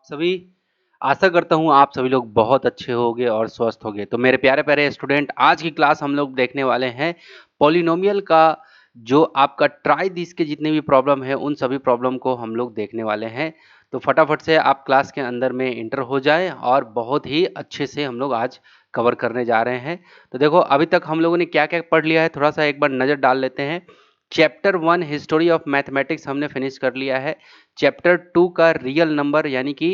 सभी। आशा करता हूँ आप सभी लोग बहुत अच्छे होंगे और स्वस्थ होंगे। तो मेरे प्यारे प्यारे स्टूडेंट, आज की क्लास हम लोग देखने वाले हैं पॉलिनोमियल का। जो आपका ट्राई दिस के जितने भी प्रॉब्लम है उन सभी प्रॉब्लम को हम लोग देखने वाले हैं। तो फटाफट से आप क्लास के अंदर में इंटर हो जाएं और बहुत ही अच्छे से हम लोग आज कवर करने जा रहे हैं। तो देखो अभी तक हम लोगों ने क्या क्या पढ़ लिया है, थोड़ा सा एक बार नज़र डाल लेते हैं। चैप्टर 1 हिस्टोरी ऑफ मैथमेटिक्स हमने फिनिश कर लिया है। चैप्टर 2 का रियल नंबर यानी कि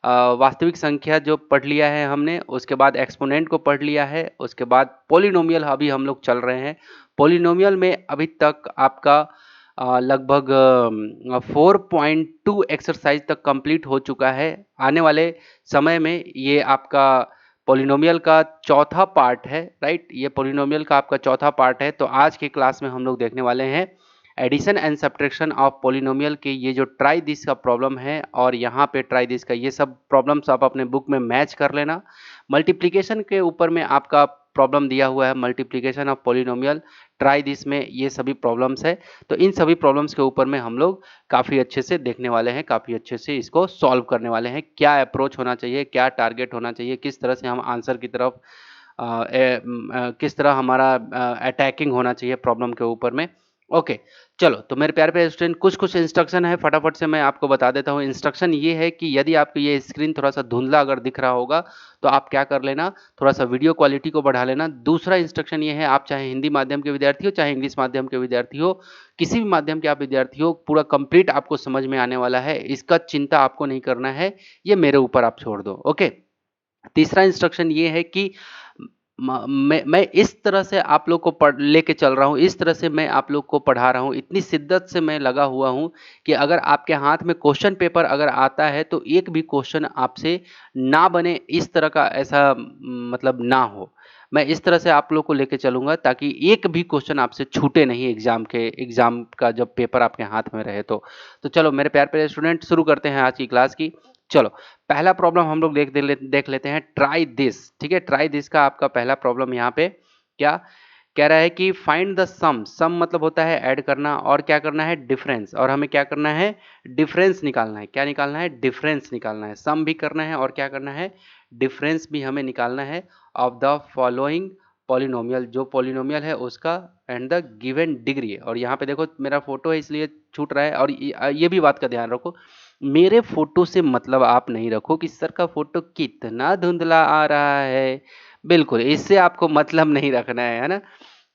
वास्तविक संख्या जो पढ़ लिया है हमने। उसके बाद एक्सपोनेंट को पढ़ लिया है। उसके बाद पॉलिनोमियल अभी हम लोग चल रहे हैं। पॉलिनोमियल में अभी तक आपका लगभग 4.2 एक्सरसाइज तक कंप्लीट हो चुका है। आने वाले समय में ये आपका पॉलिनोमियल का चौथा पार्ट है, राइट। ये पॉलिनोमियल का आपका चौथा पार्ट है। तो आज के क्लास में हम लोग देखने वाले हैं addition and subtraction of polynomial के ये जो ट्राई दिस का प्रॉब्लम है और यहाँ पे ट्राई दिस का ये सब प्रॉब्लम्स आप अपने बुक में मैच कर लेना। मल्टीप्लिकेशन के ऊपर में आपका प्रॉब्लम दिया हुआ है, multiplication of polynomial try this में ये सभी प्रॉब्लम्स है। तो इन सभी प्रॉब्लम्स के ऊपर में हम लोग काफ़ी अच्छे से देखने वाले हैं, काफ़ी अच्छे से इसको सॉल्व करने वाले हैं। क्या अप्रोच होना चाहिए, क्या टारगेट होना चाहिए, किस तरह से हम आंसर की तरफ किस तरह हमारा अटैकिंग होना चाहिए प्रॉब्लम के ऊपर में। ओके, चलो। तो मेरे प्यारे प्यारे स्टूडेंट, कुछ कुछ इंस्ट्रक्शन है, फटाफट से मैं आपको बता देता हूँ। इंस्ट्रक्शन ये है कि यदि आपको ये स्क्रीन थोड़ा सा धुंधला अगर दिख रहा होगा तो आप क्या कर लेना, थोड़ा सा वीडियो क्वालिटी को बढ़ा लेना। दूसरा इंस्ट्रक्शन ये है, आप चाहे हिंदी माध्यम के विद्यार्थी हो चाहे इंग्लिश माध्यम के विद्यार्थी हो, किसी भी माध्यम के आप विद्यार्थी हो, पूरा कंप्लीट आपको समझ में आने वाला है। इसका चिंता आपको नहीं करना है, ये मेरे ऊपर आप छोड़ दो। ओके। तीसरा इंस्ट्रक्शन ये है कि मैं इस तरह से आप लोग को पढ़ लेके चल रहा हूँ, इस तरह से मैं आप लोग को पढ़ा रहा हूँ, इतनी शिद्दत से मैं लगा हुआ हूँ कि अगर आपके हाथ में क्वेश्चन पेपर अगर आता है तो एक भी क्वेश्चन आपसे ना बने, इस तरह का ऐसा मतलब ना हो। मैं इस तरह से आप लोग को लेके चलूंगा ताकि एक भी क्वेश्चन आपसे छूटे नहीं एग्जाम का जब पेपर आपके हाथ में रहे तो चलो मेरे प्यार प्यारे स्टूडेंट, शुरू करते हैं आज की क्लास की। चलो, पहला प्रॉब्लम हम लोग देख लेते हैं। ट्राई दिस, ठीक है। ट्राई दिस का आपका पहला प्रॉब्लम यहाँ पे क्या कह रहा है कि फाइंड द सम। सम मतलब होता है ऐड करना, और क्या करना है, डिफरेंस। और हमें क्या करना है, डिफरेंस निकालना है। क्या निकालना है, डिफरेंस निकालना है। सम भी करना है और क्या करना है, डिफरेंस भी हमें निकालना है ऑफ द फॉलोइंग पॉलिनोमियल, जो पॉलिनोमियल है उसका, एंड द गिवन डिग्री। और यहाँ पे देखो मेरा फोटो है इसलिए छूट रहा है। और ये भी बात का ध्यान रखो, मेरे फोटो से मतलब आप नहीं रखो कि सर का फोटो कितना धुंधला आ रहा है। बिल्कुल, इससे आपको मतलब नहीं रखना है ना।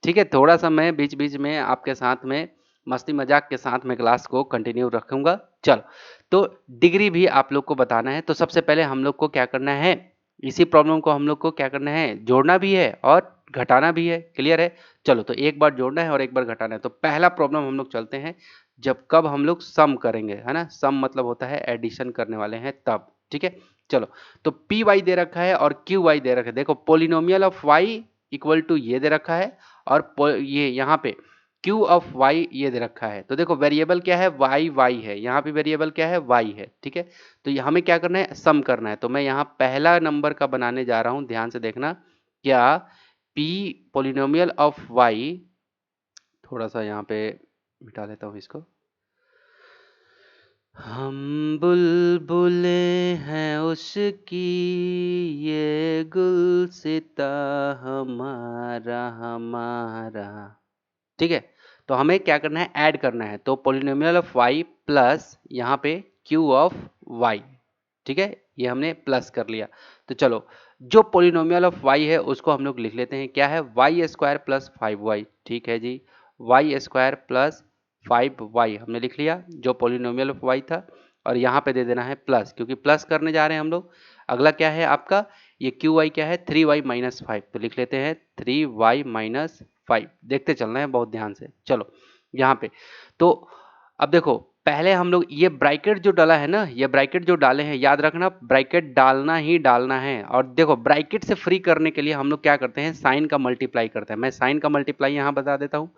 ठीक है, थोड़ा सा मैं बीच बीच में आपके साथ में मस्ती मजाक के साथ में क्लास को कंटिन्यू रखूंगा। चलो, तो डिग्री भी आप लोग को बताना है। तो सबसे पहले हम लोग को क्या करना है, इसी प्रॉब्लम को हम लोग को क्या करना है, जोड़ना भी है और घटाना भी है। क्लियर है। चलो, तो एक बार जोड़ना है और एक बार घटाना है। तो पहला प्रॉब्लम हम लोग चलते हैं, जब कब हम लोग सम करेंगे, है ना। सम मतलब होता है एडिशन करने वाले हैं तब। ठीक है, चलो। तो पी वाई दे रखा है और क्यू वाई दे रखा है। देखो, polynomial of Y equal to ये दे रखा है और ये यहाँ पे क्यू ऑफ वाई ये दे रखा है। तो देखो वेरिएबल क्या है, वाई वाई है, यहाँ पे वेरिएबल क्या है, वाई है। ठीक है, तो हमें क्या करना है, सम करना है। तो मैं यहाँ पहला नंबर का बनाने जा रहा हूँ, ध्यान से देखना। क्या पी पोलिनोमियल ऑफ वाई, थोड़ा सा यहाँ पे मिटा लेता हूँ इसको। हम बुलबुलें हैं उसकी, ये गुलसिता हमारा हमारा। ठीक है, तो हमें क्या करना है, ऐड करना है। तो पोलिनोमियल ऑफ वाई प्लस यहाँ पे क्यू ऑफ वाई। ठीक है, ये हमने प्लस कर लिया। तो चलो, जो पोलिनोमियल ऑफ वाई है उसको हम लोग लिख लेते हैं। क्या है, वाई स्क्वायर प्लस 5y। ठीक है जी, वाई स्क्वायर प्लस 5y हमने लिख लिया, जो पोलिनोमियल ऑफ वाई था। और यहाँ पे दे देना है प्लस, क्योंकि प्लस करने जा रहे हैं हम लोग। अगला क्या है आपका, ये क्यू वाई क्या है, 3y माइनस 5। तो लिख लेते हैं 3y माइनस 5। देखते चलना है बहुत ध्यान से। चलो, यहाँ पे तो अब देखो, पहले हम लोग ये ब्रैकेट जो डाला है ना, ये ब्रैकेट जो डाले हैं, याद रखना ब्रैकेट डालना ही डालना है। और देखो, ब्रैकेट से फ्री करने के लिए हम लोग क्या करते हैं, साइन का मल्टीप्लाई करते हैं। मैं साइन का मल्टीप्लाई यहाँ बता देता हूँ।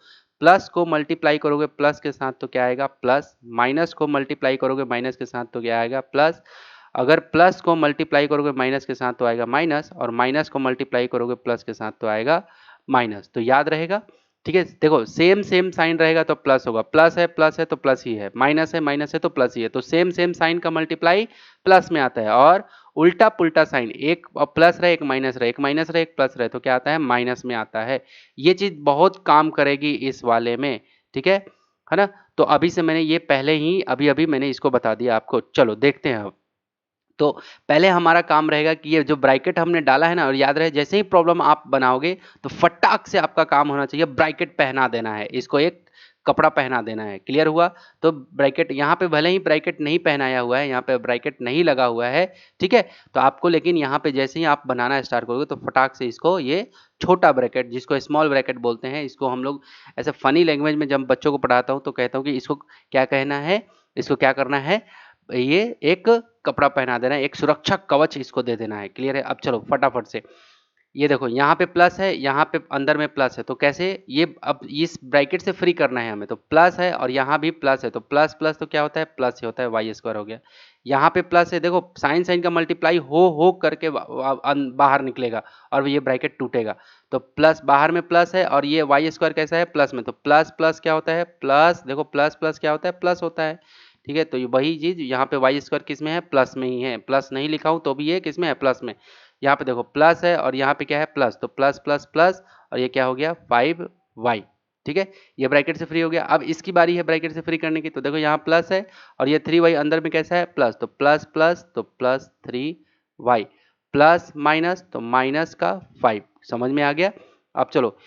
प्लस को मल्टीप्लाई करोगे प्लस के साथ तो क्या आएगा, प्लस। माइनस को मल्टीप्लाई करोगे माइनस के साथ तो क्या आएगा, प्लस। अगर प्लस को मल्टीप्लाई करोगे माइनस के साथ तो आएगा माइनस, और माइनस को मल्टीप्लाई करोगे प्लस के साथ तो आएगा माइनस। तो याद रहेगा, ठीक है, देखो सेम सेम साइन रहेगा तो प्लस होगा, प्लस है तो प्लस ही है, माइनस है तो प्लस ही है, तो सेम सेम साइन का मल्टीप्लाई प्लस में आता है। और उल्टा पुल्टा साइन, एक प्लस रहे एक माइनस रहे, एक माइनस रहे एक प्लस रहे, तो क्या आता है, माइनस में आता है। ये चीज बहुत काम करेगी इस वाले में, ठीक है ना। तो अभी से मैंने ये पहले ही अभी अभी मैंने इसको बता दिया आपको। चलो देखते हैं अब। तो पहले हमारा काम रहेगा कि ये जो ब्रैकेट हमने डाला है ना, और याद रहे जैसे ही प्रॉब्लम आप बनाओगे तो फटाक से आपका काम होना चाहिए ब्रैकेट पहना देना है, इसको एक कपड़ा पहना देना है। क्लियर हुआ? तो ब्रैकेट यहाँ पे भले ही ब्रैकेट नहीं पहनाया हुआ है, यहाँ पे ब्रैकेट नहीं लगा हुआ है, ठीक है, तो आपको लेकिन यहाँ पे जैसे ही आप बनाना स्टार्ट करोगे तो फटाक से इसको ये छोटा ब्रैकेट, जिसको स्मॉल ब्रैकेट बोलते हैं, इसको हम लोग ऐसे फनी लैंग्वेज में जब बच्चों को पढ़ाता हूँ तो कहता हूँ कि इसको क्या कहना है, इसको क्या करना है, ये एक कपड़ा पहना देना है, एक सुरक्षा कवच इसको दे देना है। क्लियर है? अब चलो फटाफट से, ये देखो यहाँ पे प्लस है, यहाँ पे अंदर में प्लस है, तो कैसे ये अब इस ब्रैकेट से फ्री करना है हमें, तो प्लस है और यहाँ भी प्लस है, तो प्लस प्लस तो क्या होता है, प्लस ही होता है, वाई स्क्वायर हो गया। यहाँ पे प्लस है, देखो साइन साइन का मल्टीप्लाई हो करके बाहर निकलेगा और ये ब्रैकेट टूटेगा, तो प्लस बाहर में प्लस है और ये वाई स्क्वायर कैसा है, प्लस में, तो प्लस प्लस क्या होता है, प्लस, देखो प्लस प्लस क्या होता है, प्लस होता है। ठीक है, तो ये वही चीज यहाँ पे वाई स्क्वायर किस में है, प्लस में ही है, प्लस नहीं लिखा हूं तो भी ये किस में है, प्लस में। यहाँ पे देखो प्लस है और यहाँ पे क्या है, प्लस, तो प्लस प्लस प्लस और ये क्या हो गया, 5y। ठीक है, ये ब्रैकेट से फ्री हो गया। अब इसकी बारी है ब्रैकेट से फ्री करने की, तो देखो यहाँ प्लस है और ये 3y अंदर में कैसा है, प्लस, तो प्लस प्लस तो प्लस 3y, प्लस माइनस तो माइनस का 5। समझ में आ गया? अब चलो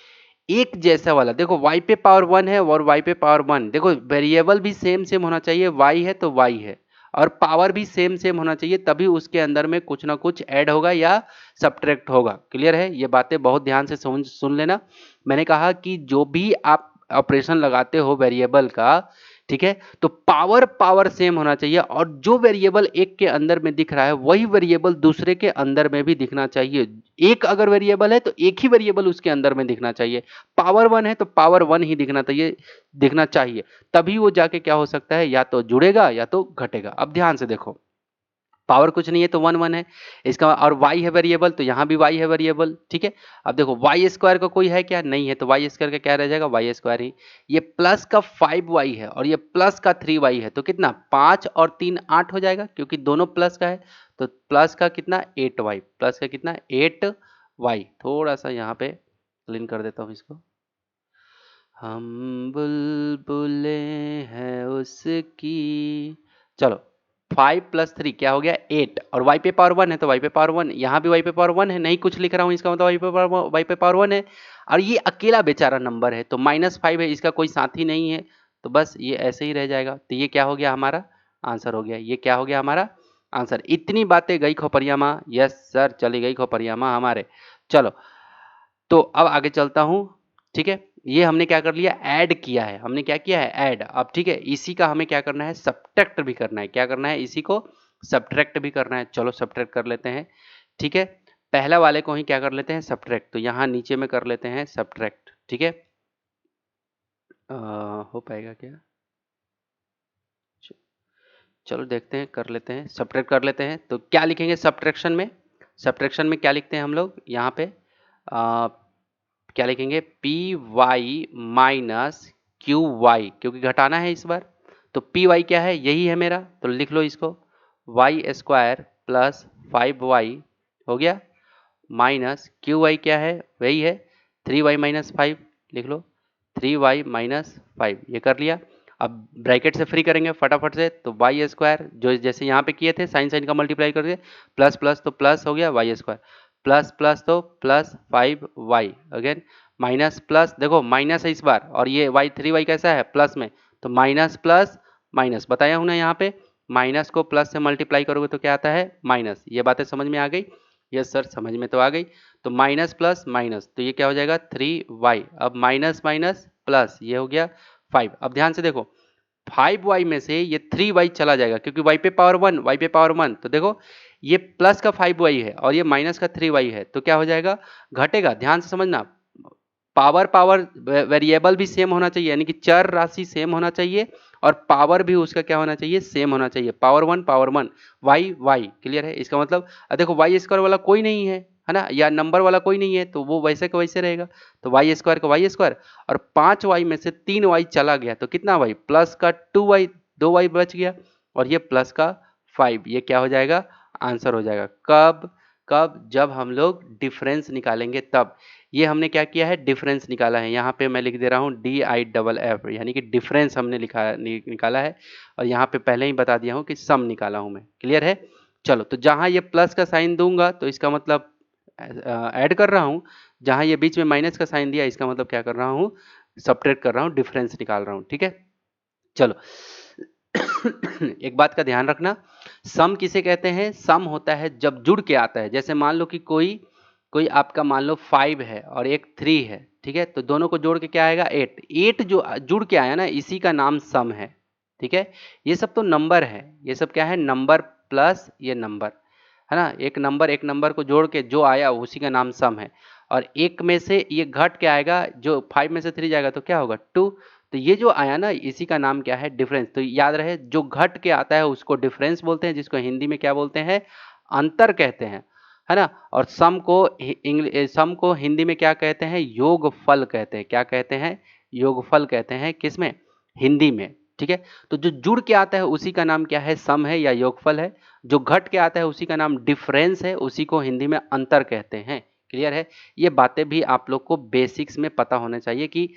एक जैसा वाला देखो, y पे पावर 1 है और y पे पावर 1, देखो वेरिएबल भी सेम सेम होना चाहिए, y है तो y है, और पावर भी सेम सेम होना चाहिए, तभी उसके अंदर में कुछ ना कुछ ऐड होगा या सब्ट्रैक्ट होगा। क्लियर है? ये बातें बहुत ध्यान से सुन लेना। मैंने कहा कि जो भी आप ऑपरेशन लगाते हो वेरिएबल का, ठीक है, तो पावर पावर सेम होना चाहिए, और जो वेरिएबल एक के अंदर में दिख रहा है वही वेरिएबल दूसरे के अंदर में भी दिखना चाहिए। एक अगर वेरिएबल है तो एक ही वेरिएबल उसके अंदर में दिखना चाहिए, पावर 1 है तो पावर 1 ही दिखना चाहिए, तभी वो जाके क्या हो सकता है, या तो जुड़ेगा या तो घटेगा। अब ध्यान से देखो, पावर कुछ नहीं है तो 1 1 है इसका, और y है वेरिएबल तो यहाँ भी y है वेरिएबल। ठीक है, अब देखो y स्क्वायर का कोई है क्या, नहीं है, तो y स्क्वायर का क्या रह जाएगा, y स्क्वायर ही। ये प्लस का 5y है और ये प्लस का 3y है, तो कितना, 5 और 3 8 हो जाएगा, क्योंकि दोनों प्लस का है, तो प्लस का कितना, 8y, प्लस का कितना, 8y। थोड़ा सा यहाँ पे क्लीन कर देता हूँ इसको। हम बुलबुले हैं उसकी, चलो 5 प्लस 3 क्या हो गया, 8, और y पे पावर 1 है तो y पे पावर 1, यहाँ भी y पे पावर 1 है, नहीं कुछ लिख रहा हूँ, इसका मतलब y पे पावर 1 है, और ये अकेला बेचारा नंबर है तो -5 है, इसका कोई साथी नहीं है, तो बस ये ऐसे ही रह जाएगा। तो ये क्या हो गया, हमारा आंसर हो गया, ये क्या हो गया हमारा आंसर। इतनी बातें गई खोपरिया माँ, यस सर चली गई खोपरिया माँ हमारे। चलो तो अब आगे चलता हूँ। ठीक है, ये हमने क्या कर लिया, ऐड किया है, हमने क्या किया है, ऐड। अब ठीक है, इसी का हमें क्या करना है, सब्ट्रैक्ट भी करना है। क्या करना है, इसी को सब्ट्रैक्ट भी करना है। चलो सब्ट्रैक्ट कर लेते हैं। ठीक है, पहला वाले को ही क्या कर लेते हैं, सब्ट्रैक्ट, तो यहाँ नीचे में कर लेते हैं सब्ट्रैक्ट। ठीक है, हो पाएगा क्या, चलो देखते हैं, कर लेते हैं, सब्ट्रैक्ट कर लेते हैं। तो क्या लिखेंगे सब्ट्रैक्शन में, सब्ट्रैक्शन में क्या लिखते हैं हम लोग यहाँ पे, क्या लिखेंगे, P Y minus Q Y, क्योंकि घटाना है इस बार, तो पी वाई क्या है, यही है मेरा, तो लिख लो इसको, वाई स्क्वायर प्लस 5y हो गया, माइनस क्यू वाई क्या है, वही है 3y माइनस 5, लिख लो 3y माइनस 5, ये कर लिया। अब ब्रैकेट से फ्री करेंगे फटाफट से, तो वाई स्क्वायर जो जैसे यहाँ पे किए थे साइन साइन का मल्टीप्लाई करके, प्लस प्लस तो प्लस हो गया वाई स्क्वायर, प्लस प्लस तो plus 5y, again minus plus, देखो माइनस है इस बार, और ये वाई 3y कैसा है, प्लस में, तो माइनस प्लस माइनस, बताया हूँ ना यहाँ पे, माइनस को प्लस से मल्टीप्लाई करोगे तो क्या आता है, माइनस। ये बातें समझ में आ गई, यस सर समझ में तो आ गई। तो माइनस प्लस माइनस, तो ये क्या हो जाएगा 3y, अब माइनस माइनस प्लस, ये हो गया 5। अब ध्यान से देखो 5y में से ये 3y चला जाएगा, क्योंकि y पे पावर 1, y पे पावर 1, तो देखो ये प्लस का 5y है और ये माइनस का 3y है, तो क्या हो जाएगा, घटेगा। ध्यान से समझना, पावर पावर वेरिएबल भी सेम होना चाहिए, यानी कि चर राशि सेम होना चाहिए, और पावर भी उसका क्या होना चाहिए, सेम होना चाहिए, power 1 power 1, Y Y. Clear है? इसका मतलब देखो वाई स्क्वायर वाला कोई नहीं है है ना, या नंबर वाला कोई नहीं है तो वो वैसे का वैसे रहेगा। तो वाई स्क्वायर का वाई स्क्वायर, और 5y में से 3y चला गया तो कितना y, प्लस का 2y, 2y बच गया, और ये प्लस का 5, ये क्या हो जाएगा, आंसर हो जाएगा। कब कब, जब हम लोग डिफरेंस निकालेंगे तब। ये हमने क्या किया है, डिफरेंस निकाला है। यहाँ पे मैं लिख दे रहा हूँ DIFF, यानी कि डिफरेंस हमने निकाला है, और यहाँ पे पहले ही बता दिया हूँ कि सम निकाला हूँ मैं। क्लियर है। चलो, तो जहाँ ये प्लस का साइन दूंगा तो इसका मतलब ऐड कर रहा हूँ, जहाँ ये बीच में माइनस का साइन दिया इसका मतलब क्या कर रहा हूँ, सब्ट्रैक्ट कर रहा हूँ, डिफरेंस निकाल रहा हूँ। ठीक है, चलो। एक बात का ध्यान रखना, सम किसे कहते हैं, सम होता है जब जुड़ के आता है। जैसे मान लो कि कोई कोई आपका मान लो 5 है और एक 3 है, ठीक है, तो दोनों को जोड़ के क्या आएगा, 8। 8 जो जुड़ के आया ना, इसी का नाम सम है। ठीक है, ये सब तो नंबर है, ये सब क्या है, नंबर प्लस ये नंबर, है ना, एक नंबर को जोड़ के जो आया उसी का नाम सम है। और एक में से ये घट के आएगा, जो 5 में से 3 जाएगा तो क्या होगा, 2। तो ये जो आया ना, इसी का नाम क्या है, डिफरेंस। तो याद रहे, जो घट के आता है उसको डिफरेंस बोलते हैं, जिसको हिंदी में क्या बोलते हैं, अंतर कहते हैं, है ना। और सम को हिंदी में क्या कहते हैं, योगफल कहते हैं। क्या कहते हैं, योगफल कहते हैं, किसमें, हिंदी में। ठीक है, तो जो जुड़ के आता है उसी का नाम क्या है, सम है या योगफल है। जो घट के आता है उसी का नाम डिफरेंस है, उसी को हिंदी में अंतर कहते हैं। क्लियर है। ये बातें भी आप लोग को बेसिक्स में पता होना चाहिए कि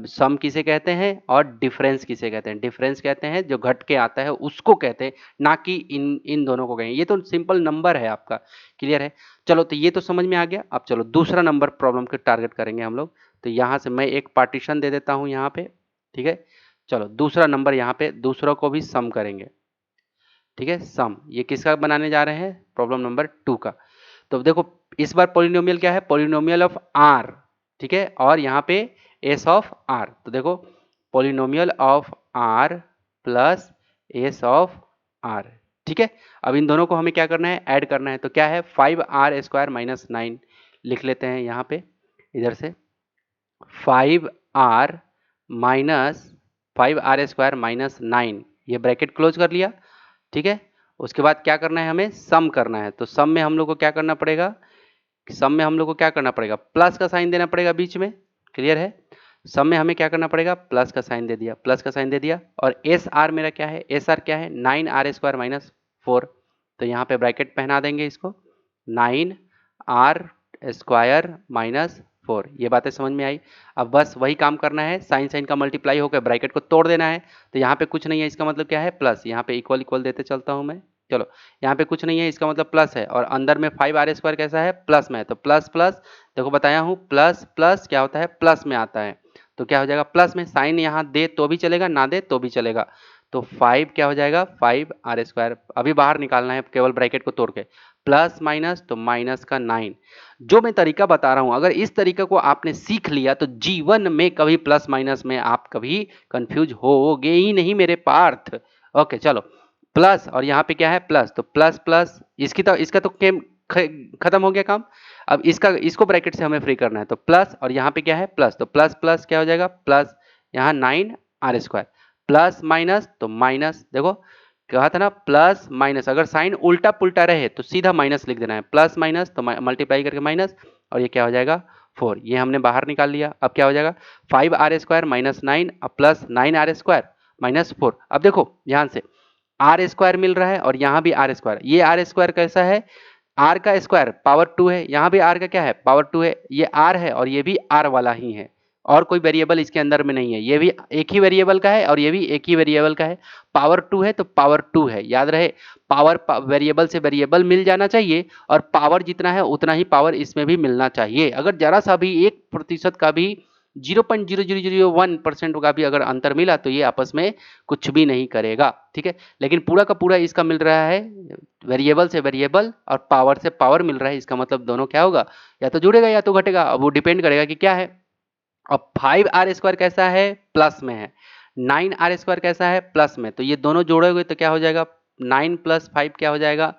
सम किसे कहते हैं और डिफरेंस किसे कहते हैं। डिफरेंस कहते हैं जो घट के आता है उसको कहते हैं, ना कि इन इन दोनों को कहें। ये तो सिंपल नंबर है आपका। क्लियर है। चलो, तो ये तो समझ में आ गया। अब चलो दूसरा नंबर प्रॉब्लम के टारगेट करेंगे हम लोग। तो यहाँ से मैं एक पार्टीशन दे देता हूँ यहाँ पे। ठीक है, चलो दूसरा नंबर यहाँ पे, दूसरों को भी सम करेंगे। ठीक है, सम ये किसका बनाने जा रहे हैं, प्रॉब्लम नंबर 2 का। तो देखो, इस बार पॉलिनोमियल क्या है, पॉलिनोमियल ऑफ आर। ठीक है, और यहाँ पे एस ऑफ आर। तो देखो, polynomial of r plus s of r. ठीक है, अब इन दोनों को हमें क्या करना है, ऐड करना है। तो क्या है, 5r² माइनस 9 लिख लेते हैं यहाँ पे, इधर से 5r माइनस 5r² माइनस 9, ये ब्रैकेट क्लोज कर लिया। ठीक है, उसके बाद क्या करना है, हमें सम करना है। तो सम में हम लोग को क्या करना पड़ेगा, सम में हम लोग को क्या करना पड़ेगा, प्लस का साइन देना पड़ेगा बीच में। क्लियर है, सम में हमें क्या करना पड़ेगा, प्लस का साइन दे दिया, प्लस का साइन दे दिया। और एस आर मेरा क्या है, एस आर क्या है, 9r² माइनस 4। तो यहाँ पे ब्रैकेट पहना देंगे इसको, 9r² माइनस 4। ये बातें समझ में आई। अब बस वही काम करना है, साइन साइन का मल्टीप्लाई होकर ब्रैकेट को तोड़ देना है। तो यहाँ पे कुछ नहीं है, इसका मतलब क्या है, प्लस। यहाँ पे इक्वल इक्वल देते चलता हूँ मैं। चलो, यहाँ पे कुछ नहीं है, इसका मतलब प्लस है, और अंदर में 5r² कैसा है, प्लस में है। तो प्लस प्लस, देखो बताया हूँ, प्लस प्लस क्या होता है, प्लस में आता है। तो क्या हो जाएगा, प्लस में साइन यहाँ दे तो भी चलेगा, ना दे तो भी चलेगा। तो 5 क्या हो जाएगा, 5r²। अभी बाहर निकालना है केवल ब्रैकेट को तोड़ के, प्लस माइनस तो माइनस का 9। जो मैं तरीका बता रहा हूं, अगर इस तरीके को आपने सीख लिया तो जीवन में कभी प्लस माइनस में आप कभी कंफ्यूज होगे ही नहीं मेरे पार्थ। ओके, चलो, प्लस और यहाँ पे क्या है, प्लस। तो प्लस प्लस, इसका तो खत्म हो गया काम। अब इसको ब्रैकेट से हमें फ्री करना है। तो प्लस और यहाँ पे क्या है, प्लस। तो प्लस प्लस क्या हो जाएगा, प्लस यहाँ 9r², प्लस माइनस तो माइनस। देखो कहा था ना, प्लस माइनस, अगर साइन उल्टा पुल्टा रहे तो सीधा माइनस लिख देना है, प्लस माइनस तो मल्टीप्लाई करके माइनस, और ये क्या हो जाएगा, 4। ये हमने बाहर निकाल लिया। अब क्या हो जाएगा, 5r² minus 9 plus 9r² minus 4। अब देखो ध्यान से, r² मिल रहा है और यहाँ भी r²। ये r² कैसा है, r का स्क्वायर पावर 2 है, यहाँ भी r का क्या है, पावर 2 है। ये r है और ये भी r वाला ही है, और कोई वेरिएबल इसके अंदर में नहीं है। ये भी एक ही वेरिएबल का है और ये भी एक ही वेरिएबल का है। पावर 2 है तो पावर 2 है, याद रहे, पावर वेरिएबल से वेरिएबल मिल जाना चाहिए, और पावर जितना है उतना ही पावर इसमें भी मिलना चाहिए। अगर जरा सा भी 1% का भी 0.0001% का भी अगर अंतर मिला तो ये आपस में कुछ भी नहीं करेगा। ठीक है, लेकिन पूरा का पूरा इसका मिल रहा है, वेरिएबल से वेरिएबल और पावर से पावर मिल रहा है। इसका मतलब दोनों क्या होगा, या तो जुड़ेगा या तो घटेगा। अब वो डिपेंड करेगा कि क्या है। अब 5r² कैसा है, प्लस में है, 9r² कैसा है, प्लस में। तो ये दोनों जोड़ोगे तो क्या हो जाएगा, 9 प्लस 5 क्या हो जाएगा,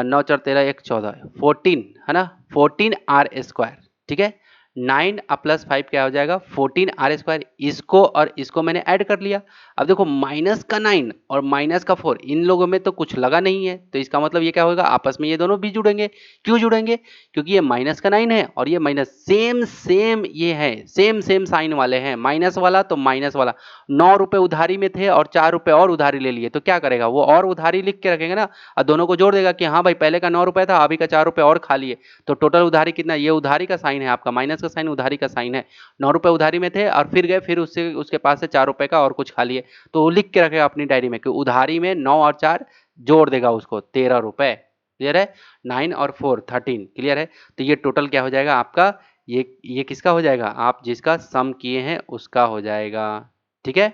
9 4 13 1 14, 14 है ना, 14r²। ठीक है, 9 प्लस 5 क्या हो जाएगा, 14r²। इसको और इसको मैंने ऐड कर लिया। अब देखो माइनस का 9 और माइनस का 4 इन लोगों में तो कुछ लगा नहीं है, तो इसका मतलब ये क्या होगा, आपस में ये दोनों भी जुड़ेंगे। क्यों जुड़ेंगे? क्योंकि ये माइनस का 9 है और ये माइनस, सेम सेम ये है, सेम सेम साइन वाले हैं, माइनस वाला तो माइनस वाला। 9 रुपए उधारी में थे और 4 रुपए और उधारी ले लिए, तो क्या करेगा वो, और उधारी लिख के रखेंगे ना, और दोनों को जोड़ देगा कि हाँ भाई पहले का 9 रुपए था, अभी का 4 रुपए और खा लिए, तो टोटल उधारी कितना, ये उधारी का साइन है आपका, माइनस का साइन उधारी का साइन है। 9 रुपए उधारी में थे और फिर गए, फिर उससे उसके पास से 4 रुपए का और कुछ खा लिए, तो वो लिख के रखेगा अपनी डायरी में कि उधारी में 9 और 4 जोड़ देगा उसको 13 रुपए। क्लियर है? 9 और 4 13। क्लियर है? तो ये टोटल क्या हो जाएगा आपका, ये किसका हो जाएगा, आप जिसका सम किए हैं उसका हो जाएगा। ठीक है?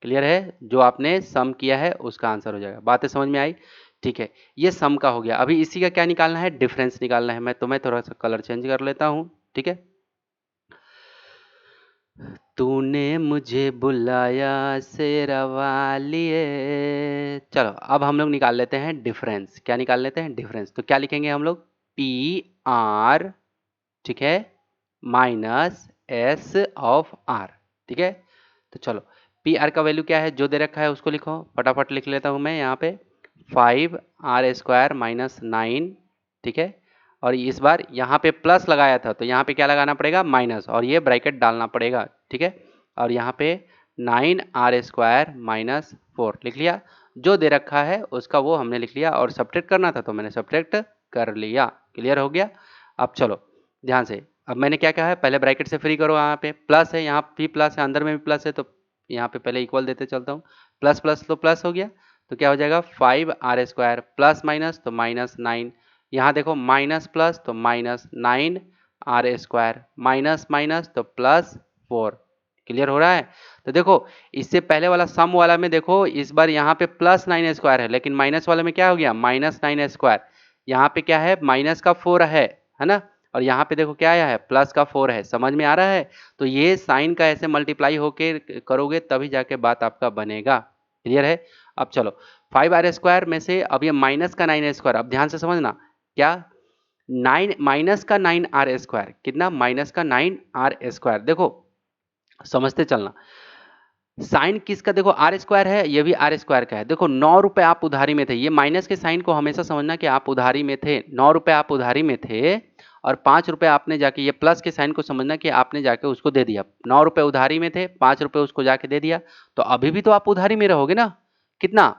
क्लियर है? जो आपने सम किया है उसका आंसर हो जाएगा। बातें समझ में आई? ठीक है, ये सम का हो गया। अभी इसी का क्या निकालना है, डिफरेंस निकालना है। मैं थोड़ा सा कलर चेंज कर लेता हूँ। ठीक है, तूने मुझे बुलाया शेरा वालिए। चलो अब हम लोग निकाल लेते हैं डिफरेंस। क्या निकाल लेते हैं, डिफरेंस। तो क्या लिखेंगे हम लोग, पी आर, ठीक है, माइनस एस ऑफ आर। ठीक है, तो चलो पी आर का वैल्यू क्या है, जो दे रखा है उसको लिखो, फटाफट लिख लेता हूँ मैं यहाँ पे, 5r² माइनस 9। ठीक है, और इस बार यहाँ पे प्लस लगाया था तो यहाँ पे क्या लगाना पड़ेगा, माइनस, और ये ब्रैकेट डालना पड़ेगा। ठीक है, और यहाँ पे 9r² माइनस 4 लिख लिया, जो दे रखा है उसका वो हमने लिख लिया, और सब्ट्रैक्ट करना था तो मैंने सब्ट्रैक्ट कर लिया। क्लियर हो गया? अब चलो ध्यान से, अब मैंने क्या कहा है, पहले ब्रैकेट से फ्री करो, यहाँ पे प्लस है, यहाँ भी प्लस है, अंदर में भी प्लस है, तो यहाँ पे पहले इक्वल देते चलता हूँ, प्लस प्लस तो प्लस हो गया, तो क्या हो जाएगा 5r² प्लस माइनस तो माइनस 9, यहाँ देखो माइनस प्लस तो माइनस 9r² माइनस माइनस तो प्लस 4। क्लियर हो रहा है? तो देखो इससे पहले वाला सम वाला में देखो, इस बार यहाँ पे प्लस 9 है, लेकिन माइनस वाले में क्या हो गया, माइनस 9, यहाँ पे क्या है, माइनस का 4 है ना, और यहाँ पे देखो क्या आया है, प्लस का 4 है। समझ में आ रहा है? तो ये साइन का ऐसे मल्टीप्लाई होके करोगे तभी जाके बात आपका बनेगा। क्लियर है? अब चलो 5r² में से अब ये माइनस का 9r², अब ध्यान से समझना, क्या 9 माइनस का 9r², कितना, माइनस का 9r²। देखो समझते चलना, साइन किसका, देखो r² है, ये भी r² का है। देखो 9 रुपए आप उधारी में थे, ये माइनस के साइन को हमेशा समझना कि आप उधारी में थे, 9 रुपए आप उधारी में थे और 5 रुपए आपने जाके, ये प्लस के साइन को समझना कि आपने जाके उसको दे दिया। 9 रुपए उधारी में थे, 5 रुपए उसको जाके दे दिया, तो अभी भी तो आप उधारी में रहोगे ना। कितना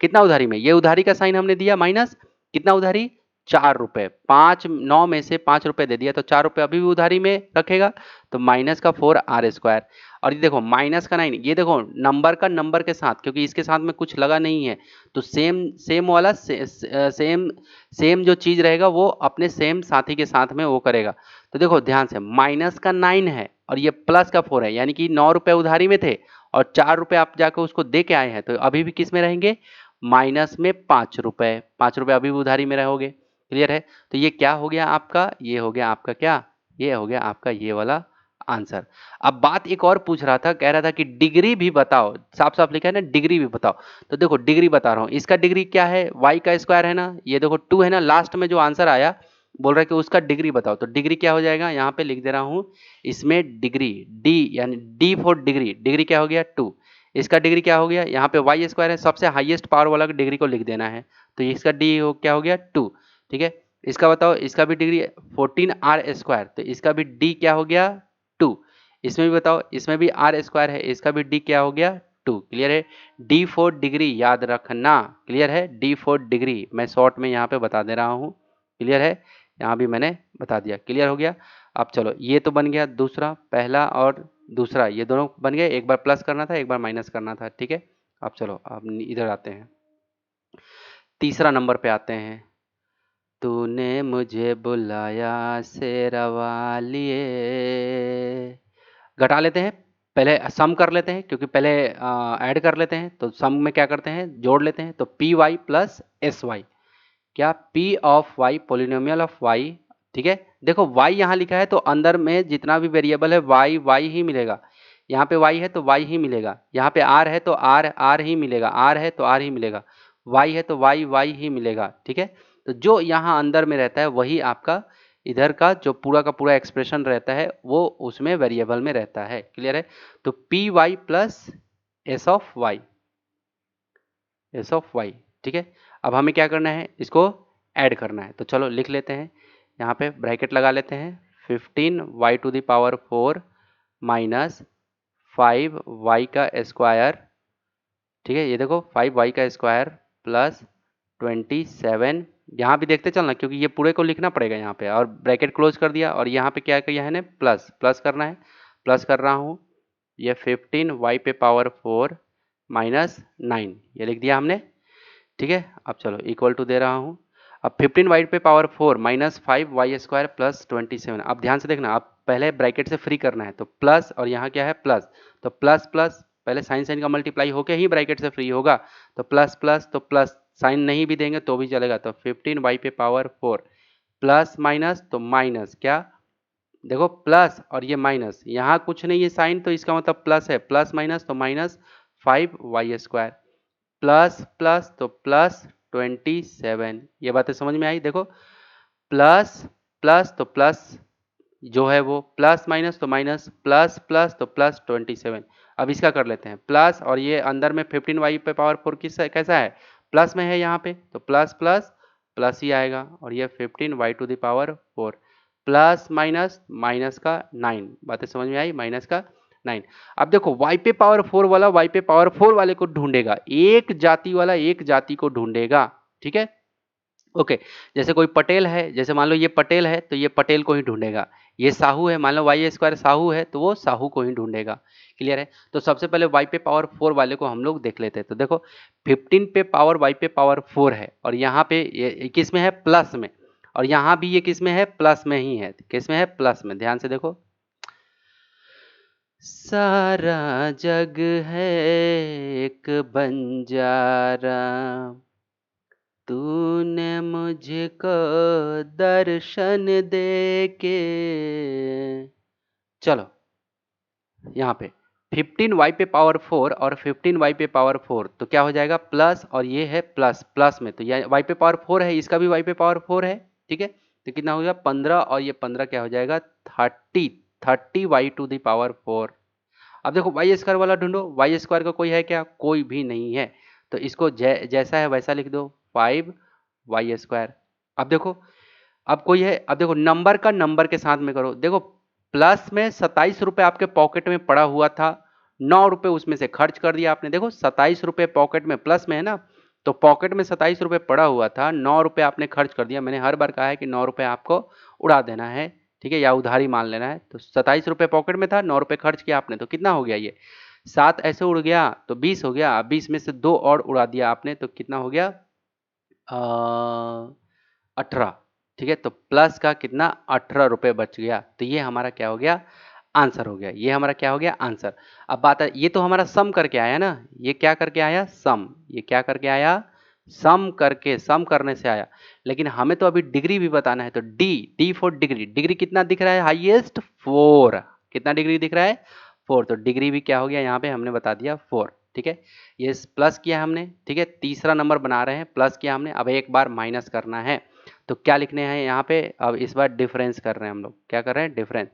कितना उधारी में, ये उधारी का साइन हमने दिया माइनस, कितना उधारी, 4 रुपए, 9 में से 5 रुपए दे दिया तो 4 रुपए अभी भी उधारी में रखेगा, तो माइनस का 4r²। और ये देखो माइनस का 9, ये देखो नंबर का नंबर के साथ, क्योंकि इसके साथ में कुछ लगा नहीं है, तो सेम सेम वाला सेम सेम जो चीज रहेगा वो अपने सेम साथी के साथ में वो करेगा। तो देखो ध्यान से, माइनस का 9 है और ये प्लस का 4 है, यानी कि 9 रुपए उधारी में थे और 4 रुपए आप जाकर उसको दे के आए हैं, तो अभी भी किस में रहेंगे, माइनस में 5 रुपए, 5 रुपए अभी भी उधारी में रहोगे। क्लियर है? तो ये क्या हो गया आपका, ये हो गया आपका क्या, ये हो गया आपका ये वाला आंसर। अब बात एक और पूछ रहा था, कह रहा था कि डिग्री भी बताओ, साफ साफ लिखा है ना, डिग्री भी बताओ। तो देखो डिग्री बता रहा हूँ, इसका डिग्री क्या है, y का स्क्वायर है ना, ये देखो 2 है ना, लास्ट में जो आंसर आया बोल रहा है कि उसका डिग्री बताओ, तो डिग्री क्या हो जाएगा, यहाँ पे लिख दे रहा हूँ, इसमें डिग्री d यानी d फॉर डिग्री, डिग्री क्या हो गया 2, इसका डिग्री क्या हो गया, यहाँ पे y² है, सबसे हाईएस्ट पावर वाला डिग्री को लिख देना है, तो इसका क्या हो गया 2। ठीक है, इसका बताओ, इसका भी डिग्री 14r², तो इसका भी d क्या हो गया 2। इसमें भी बताओ, इसमें भी r² है, इसका भी d क्या हो गया 2। क्लियर है? d फॉर डिग्री याद रखना। क्लियर है? d फॉर डिग्री मैं शॉर्ट में यहाँ पे बता दे रहा हूँ। क्लियर है? यहाँ भी मैंने बता दिया। क्लियर हो गया? अब चलो ये तो बन गया दूसरा, पहला और दूसरा ये दोनों बन गए, एक बार प्लस करना था एक बार माइनस करना था। ठीक है, अब चलो अब इधर आते हैं, तीसरा नंबर पे आते हैं। तूने मुझे बुलाया शेरा वालिए, घटा लेते हैं, पहले सम कर लेते हैं क्योंकि पहले ऐड कर लेते हैं, तो सम में क्या करते हैं, जोड़ लेते हैं, तो P Y plus S Y, क्या P of Y polynomial of Y. ठीक है, देखो y यहाँ लिखा है तो अंदर में जितना भी वेरिएबल है y y ही मिलेगा, यहाँ पे y है तो y ही मिलेगा, यहाँ पे r है तो r ही मिलेगा, r है तो r ही मिलेगा, y है तो y ही मिलेगा। ठीक है, तो जो यहाँ अंदर में रहता है वही आपका इधर का जो पूरा का पूरा एक्सप्रेशन रहता है वो उसमें वेरिएबल में रहता है। क्लियर है? तो P Y plus s of y, s of Y. ठीक है, अब हमें क्या करना है, इसको ऐड करना है। तो चलो लिख लेते हैं, यहाँ पे ब्रैकेट लगा लेते हैं। 15y⁴ माइनस 5y का स्क्वायर, ठीक है, ये देखो 5y का स्क्वायर प्लस 27, यहाँ भी देखते चलना क्योंकि ये पूरे को लिखना पड़ेगा यहाँ पे, और ब्रैकेट क्लोज कर दिया, और यहाँ पे क्या किया है ना, प्लस प्लस करना है, प्लस कर रहा हूँ। ये 15y⁴ माइनस 9 ये लिख दिया हमने। ठीक है, अब चलो इक्वल टू दे रहा हूँ। अब 15y⁴ माइनस 5y² प्लस 27। अब ध्यान से देखना, अब पहले ब्रैकेट से फ्री करना है, तो प्लस और यहाँ क्या है प्लस, तो प्लस प्लस पहले साइन साइन का मल्टीप्लाई होके ही ब्रैकेट से फ्री होगा, तो प्लस प्लस, तो प्लस साइन नहीं भी देंगे तो भी चलेगा, तो 15y⁴ प्लस माइनस, तो माइनस क्या, देखो प्लस और ये माइनस, यहाँ कुछ नहीं है साइन, तो इसका मतलब प्लस है, प्लस माइनस तो माइनस 5y² प्लस प्लस तो प्लस 27। ये बातें समझ में आई? देखो प्लस प्लस तो प्लस जो है वो प्लस, माइनस तो माइनस, प्लस प्लस तो प्लस 27। अब इसका कर लेते हैं प्लस, और ये अंदर में 15y⁴ किस कैसा है, प्लस में है यहाँ पे, तो प्लस प्लस प्लस ही आएगा, और ये 15y⁴ प्लस माइनस माइनस का 9। बातें समझ में आई? माइनस का 9। अब देखो y⁴ वाला y⁴ वाले को ढूंढेगा, एक जाति वाला एक जाति को ढूंढेगा। ठीक है, ओके। जैसे कोई पटेल है, जैसे मान लो ये पटेल है तो ये पटेल को ही ढूंढेगा, ये साहू है, मान लो y² साहू है तो वो साहू को ही ढूंढेगा। क्लियर है? तो सबसे पहले y⁴ वाले को हम लोग देख लेते हैं। तो देखो 15 पे पावर y⁴ है, और यहाँ पे ये किस में है, प्लस में, और यहाँ भी ये किस में है, प्लस में ही है। किस में है, प्लस में। ध्यान से देखो, सारा जग है एक बंजारा, तूने मुझको दर्शन दे के, चलो यहाँ पे 15y⁴ और 15y⁴ तो क्या हो जाएगा, प्लस, और ये है प्लस प्लस में, तो ये y⁴ है, इसका भी y⁴ है। ठीक है, तो कितना हो गया 15, और ये 15 क्या हो जाएगा 30y⁴। अब देखो y² वाला ढूंढो, y² का कोई है क्या, कोई भी नहीं है, तो इसको जैसा है वैसा लिख दो 5y²। अब देखो, अब कोई है, अब देखो नंबर का नंबर के साथ में करो। देखो प्लस में 27 रुपए आपके पॉकेट में पड़ा हुआ था, 9 रुपए उसमें से खर्च कर दिया आपने। देखो 27 रुपए पॉकेट में, प्लस में है ना, तो पॉकेट में 27 रुपए पड़ा हुआ था, 9 रुपए आपने खर्च कर दिया। मैंने हर बार कहा है कि 9 रुपए आपको उड़ा देना है, ठीक है, या उधारी मान लेना है। तो 27 रुपए पॉकेट में था, 9 रुपए खर्च किया आपने, तो कितना हो गया, ये 7 ऐसे उड़ गया तो 20 हो गया। 20 में से 2 और उड़ा दिया आपने, तो कितना हो गया 18। ठीक है, तो प्लस का कितना 18 रुपए बच गया। तो ये हमारा क्या हो गया, आंसर हो गया। ये हमारा क्या हो गया, आंसर। अब बात है, ये तो हमारा सम करके आया ना, ये क्या करके आया, सम। ये क्या करके आया, सम करके, सम करने से आया। लेकिन हमें तो अभी डिग्री भी बताना है, तो D, D for degree. Degree कितना दिख रहा है, हाईएस्ट 4। कितना डिग्री दिख रहा है, 4। तो डिग्री भी क्या हो गया, यहाँ पे हमने बता दिया 4। ठीक है, ये प्लस किया हमने। ठीक है, तीसरा नंबर बना रहे हैं, प्लस किया हमने, अब एक बार माइनस करना है। तो क्या लिखने हैं यहाँ पे, अब इस बार डिफरेंस कर रहे हैं हम लोग। क्या कर रहे हैं, डिफरेंस।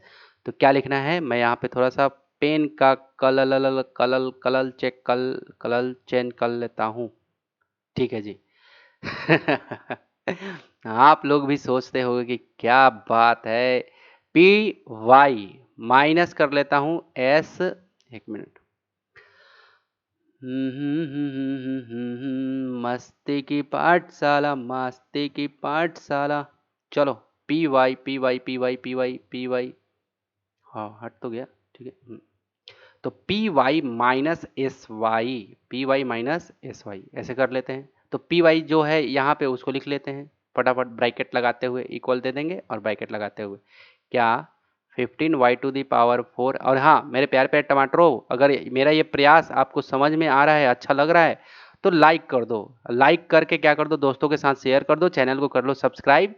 तो क्या लिखना है, मैं यहाँ पे थोड़ा सा पेन का कलल कलल कलल चेक कलल चेन कर लेता हूँ। ठीक है जी। आप लोग भी सोचते होंगे कि क्या बात है, पी वाई माइनस कर लेता हूँ एस, एक मिनट, मस्ती की पाठशाला, मस्ती की पाठशाला। चलो p y p y p y p y p y, हाँ हट तो गया। ठीक है, तो P Y minus s y, p Y minus s y ऐसे कर लेते हैं। तो पी वाई जो है यहाँ पे उसको लिख लेते हैं फटाफट, ब्रैकेट लगाते हुए इक्वल दे देंगे, और ब्रैकेट लगाते हुए क्या 15y⁴। और हाँ मेरे प्यारे प्यारे टमाटरों, अगर मेरा ये प्रयास आपको समझ में आ रहा है, अच्छा लग रहा है, तो लाइक कर दो। लाइक करके क्या कर दो, दोस्तों के साथ शेयर कर दो, चैनल को कर लो सब्सक्राइब,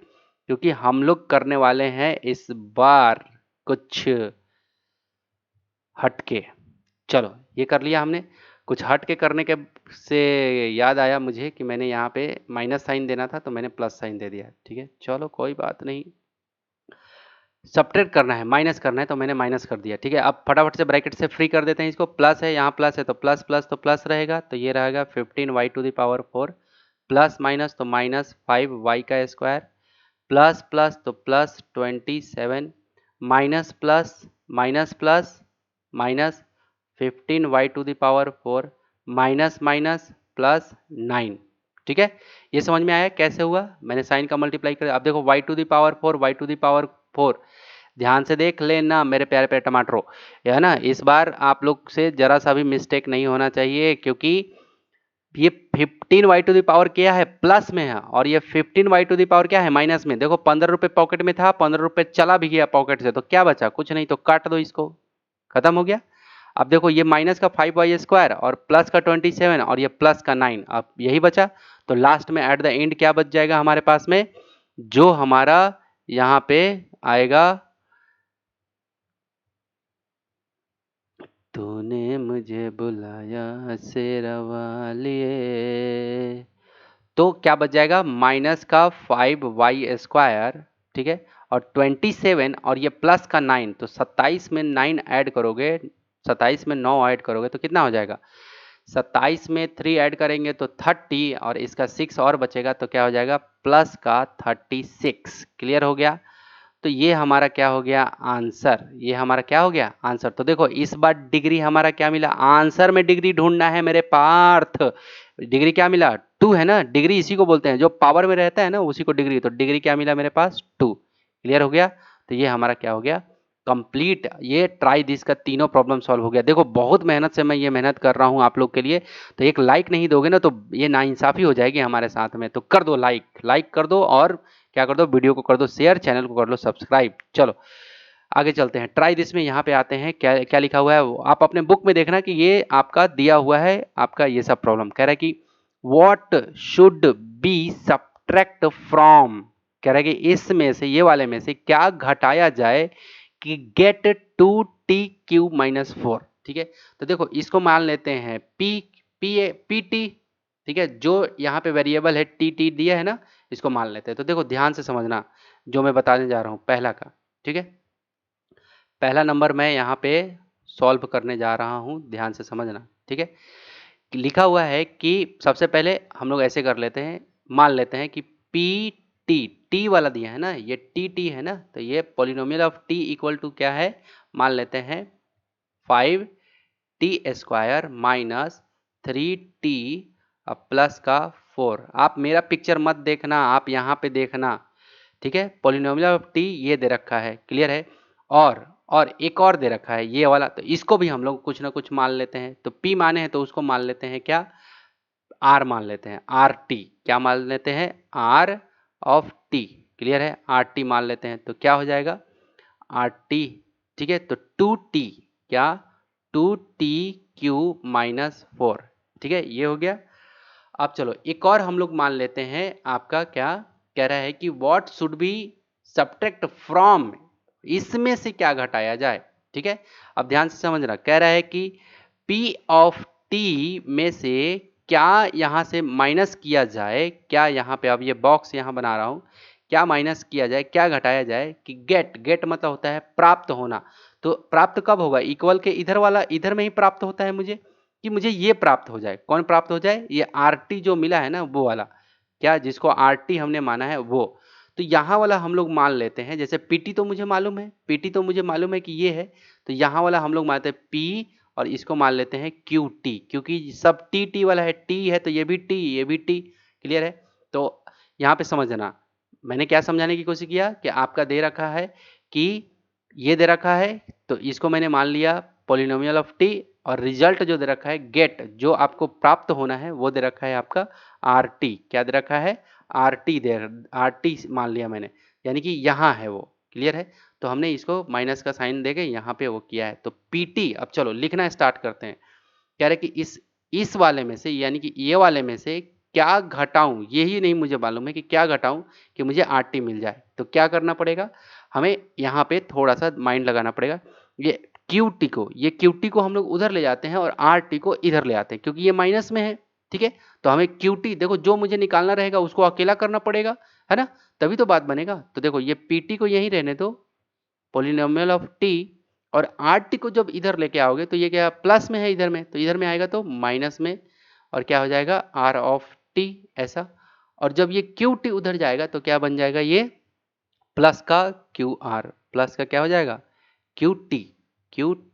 क्योंकि हम लोग करने वाले हैं इस बार कुछ हटके। चलो ये कर लिया हमने, कुछ हट के करने के से याद आया मुझे कि मैंने यहाँ पे माइनस साइन देना था, तो मैंने प्लस साइन दे दिया। ठीक है, चलो कोई बात नहीं, सब्ट्रैक्ट करना है, माइनस करना है, तो मैंने माइनस कर दिया। ठीक है, अब फटाफट से ब्रैकेट से फ्री कर देते हैं इसको। प्लस है, यहाँ प्लस है तो प्लस प्लस तो प्लस रहेगा, तो ये रहेगा 15y⁴ प्लस माइनस तो माइनस 5y का स्क्वायर प्लस प्लस तो plus 27 minus plus minus plus minus 15y⁴ minus minus plus 9। ठीक है, ये समझ में आया कैसे हुआ? मैंने साइन का मल्टीप्लाई कर। अब देखो y⁴ ध्यान से देख लेना मेरे प्यारे प्यारे टमाटरों, है ना। इस बार आप लोग से जरा सा भी मिस्टेक नहीं होना चाहिए, क्योंकि ये 15y⁴ क्या है, प्लस में है, और ये 15y⁴ क्या है, माइनस में। देखो 15 रुपए पॉकेट में था, 15 रुपए चला भी गया पॉकेट से, तो क्या बचा? कुछ नहीं, तो काट दो इसको, खत्म हो गया। अब देखो ये माइनस का 5y² और प्लस का 27 और ये प्लस का 9, अब यही बचा। तो लास्ट में एट द एंड क्या बच जाएगा हमारे पास में, जो हमारा यहाँ पे आएगा, तूने मुझे बुलाया शेरवालिए, तो क्या बच जाएगा, माइनस का 5y², ठीक है, और 27 और ये प्लस का 9, तो 27 में 9 ऐड करोगे, 27 में 9 ऐड करोगे तो कितना हो जाएगा, 27 में 3 ऐड करेंगे तो 30, और इसका 6 और बचेगा, तो क्या हो जाएगा, प्लस का 36। क्लियर हो गया? तो ये हमारा क्या हो गया, आंसर। ये हमारा क्या हो गया, आंसर। तो देखो इस बार डिग्री हमारा क्या मिला, आंसर में डिग्री ढूंढना है मेरे पार्थ। डिग्री क्या मिला, 2 है ना। डिग्री इसी को बोलते हैं, जो पावर में रहता है ना उसी को डिग्री। तो डिग्री क्या मिला मेरे पास, 2। क्लियर हो गया? तो ये हमारा क्या हो गया, कंप्लीट। ये ट्राई दिस का तीनों प्रॉब्लम सॉल्व हो गया। देखो बहुत मेहनत से मैं ये मेहनत कर रहा हूँ आप लोग के लिए, तो एक लाइक नहीं दोगे ना तो ये नाइंसाफी हो जाएगी हमारे साथ में। तो कर दो लाइक, लाइक कर दो, और क्या कर दो, वीडियो को कर दो शेयर, चैनल को कर लो सब्सक्राइब। चलो आगे चलते हैं। ट्राई दिस में यहाँ पे आते हैं, क्या क्या लिखा हुआ है आप अपने बुक में देखना कि ये आपका दिया हुआ है, आपका ये सब प्रॉब्लम कह रहा है कि what should B subtract from, कह रहा है कि इसमें से, ये वाले में से क्या घटाया जाए कि गेट 2t³ - 4। ठीक है, तो देखो इसको मान लेते हैं pt। ठीक है, जो यहाँ पे वेरिएबल है टी दिया है ना, इसको मान लेते हैं। तो देखो ध्यान से समझना जो मैं बताने जा रहा हूँ पहला का। ठीक है, पहला नंबर मैं यहाँ पे सॉल्व करने जा रहा हूँ, ध्यान से समझना। ठीक है, लिखा हुआ है कि सबसे पहले हम लोग ऐसे कर लेते हैं, मान लेते हैं कि पी टी वाला दिया है ना, ये टी है ना, तो ये polynomial of t equal to क्या है, मान लेते हैं 5t² माइनस 3t प्लस का 4। आप मेरा पिक्चर मत देखना, आप यहाँ पे देखना। ठीक है, पॉलिनोमियल ऑफ टी ये दे रखा है, क्लियर है। और एक और दे रखा है ये वाला, तो इसको भी हम लोग कुछ ना कुछ मान लेते हैं। तो p माने हैं तो उसको मान लेते हैं क्या, r मान लेते हैं, आर टी। क्या मान लेते हैं, r ऑफ t। क्लियर है, आर टी मान लेते हैं, तो क्या हो जाएगा, आर टी। ठीक है, तो 2t, क्या 2t³ - 4। ठीक है, ये हो गया। अब चलो एक और हम लोग मान लेते हैं, आपका क्या कह रहा है कि what should B subtract from, इसमें से क्या घटाया जाए। ठीक है, अब ध्यान से समझना, कह रहा है कि p ऑफ t में से क्या यहाँ से माइनस किया जाए, क्या यहाँ पे, अब ये बॉक्स यहाँ बना रहा हूँ, क्या माइनस किया जाए, क्या घटाया जाए कि गेट मतलब होता है प्राप्त होना। तो प्राप्त कब होगा, इक्वल के इधर वाला, इधर में ही प्राप्त होता है मुझे, कि मुझे ये प्राप्त हो जाए। कौन प्राप्त हो जाए, ये आर टी जो मिला है ना वो वाला, क्या जिसको आर टी हमने माना है वो। तो यहाँ वाला हम लोग मान लेते हैं, जैसे पीटी तो मुझे मालूम है, पीटी तो मुझे मालूम है कि ये है, तो यहाँ वाला हम लोग मानते हैं पी, और इसको मान लेते हैं क्यू टी, क्योंकि सब टी वाला है, टी है तो ये भी टी, ये भी टी। क्लियर है? तो यहाँ पे समझना, मैंने क्या समझाने की कोशिश किया कि आपका दे रखा है कि ये दे रखा है, तो इसको मैंने मान लिया पॉलिनोमियल ऑफ टी, और रिजल्ट जो दे रखा है, गेट जो आपको प्राप्त होना है वो दे रखा है आपका आर टी। क्या दे रखा है, आर टी, आर टी मान लिया मैंने, यानी कि यहाँ है वो। क्लियर है? तो हमने इसको माइनस का साइन देके यहाँ पे वो किया है, तो पीटी। अब चलो लिखना स्टार्ट करते हैं। कह रहे कि इस वाले में से, यानी कि ये वाले में से क्या घटाऊं, यही नहीं मुझे मालूम है कि क्या घटाऊं कि मुझे आर टी मिल जाए। तो क्या करना पड़ेगा, हमें यहाँ पे थोड़ा सा माइंड लगाना पड़ेगा। ये क्यूटी को, ये क्यूटी को हम लोग उधर ले जाते हैं और आर टी को इधर ले आते हैं, क्योंकि ये माइनस में है। ठीक है, तो हमें क्यूटी, देखो जो मुझे निकालना रहेगा उसको अकेला करना पड़ेगा, है ना, तभी तो बात बनेगा। तो देखो ये पीटी को यहीं रहने दो, पोलिनोमियल ऑफ टी, और आर टी को जब इधर लेके आओगे तो ये क्या प्लस में है इधर में, तो इधर में आएगा तो माइनस में, और क्या हो जाएगा आर ऑफ टी ऐसा। और जब ये क्यू टी उधर जाएगा तो क्या बन जाएगा, ये प्लस का क्यू आर, प्लस का क्या हो जाएगा क्यू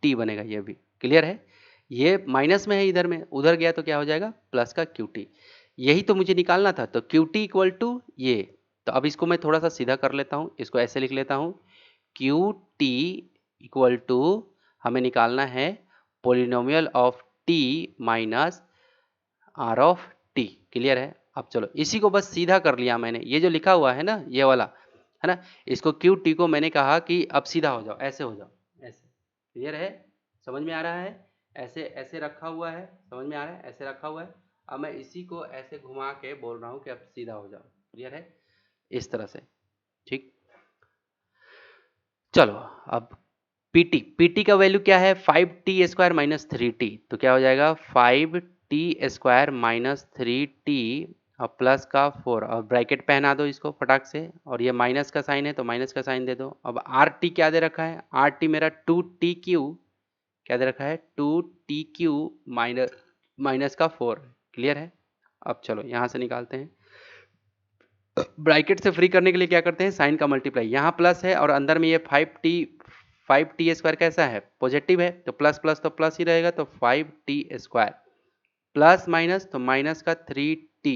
टी बनेगा। ये भी क्लियर है, ये माइनस में है इधर में, उधर गया तो क्या हो जाएगा प्लस का क्यू टी। यही तो मुझे निकालना था, तो क्यू टी इक्वल टू ये। तो अब इसको मैं थोड़ा सा सीधा कर लेता हूँ, इसको ऐसे लिख लेता हूँ, क्यू टी इक्वल टू हमें निकालना है polynomial of t minus r of t. Clear है। अब चलो इसी को बस सीधा कर लिया मैंने, ये जो लिखा हुआ है ना ये वाला है ना, इसको क्यू टी को मैंने कहा कि अब सीधा हो जाओ, ऐसे हो जाओ ऐसे। क्लियर है, समझ में आ रहा है, ऐसे ऐसे रखा हुआ है, समझ में आ रहा है, ऐसे रखा हुआ है। अब मैं इसी को ऐसे घुमा के बोल रहा हूँ कि अब सीधा हो जाओ। क्लियर है, इस तरह से। ठीक, चलो अब पीटी, पीटी का वैल्यू क्या है 5t² माइनस 3t, तो क्या हो जाएगा 5t² माइनस 3t और प्लस का 4, और ब्रैकेट पहना दो इसको फटाक से, और ये माइनस का साइन है तो माइनस का साइन दे दो। अब आर टी क्या दे रखा है, आर टी मेरा 2tq, क्या दे रखा है 2tq माइनस माइनस का 4। क्लियर है। अब चलो यहाँ से निकालते हैं, ब्रैकेट से फ्री करने के लिए क्या करते हैं साइन का मल्टीप्लाई, यहाँ प्लस है और अंदर में ये 5t² कैसा है पॉजिटिव है, तो प्लस प्लस तो प्लस ही रहेगा, तो 5t² प्लस माइनस तो माइनस का 3t,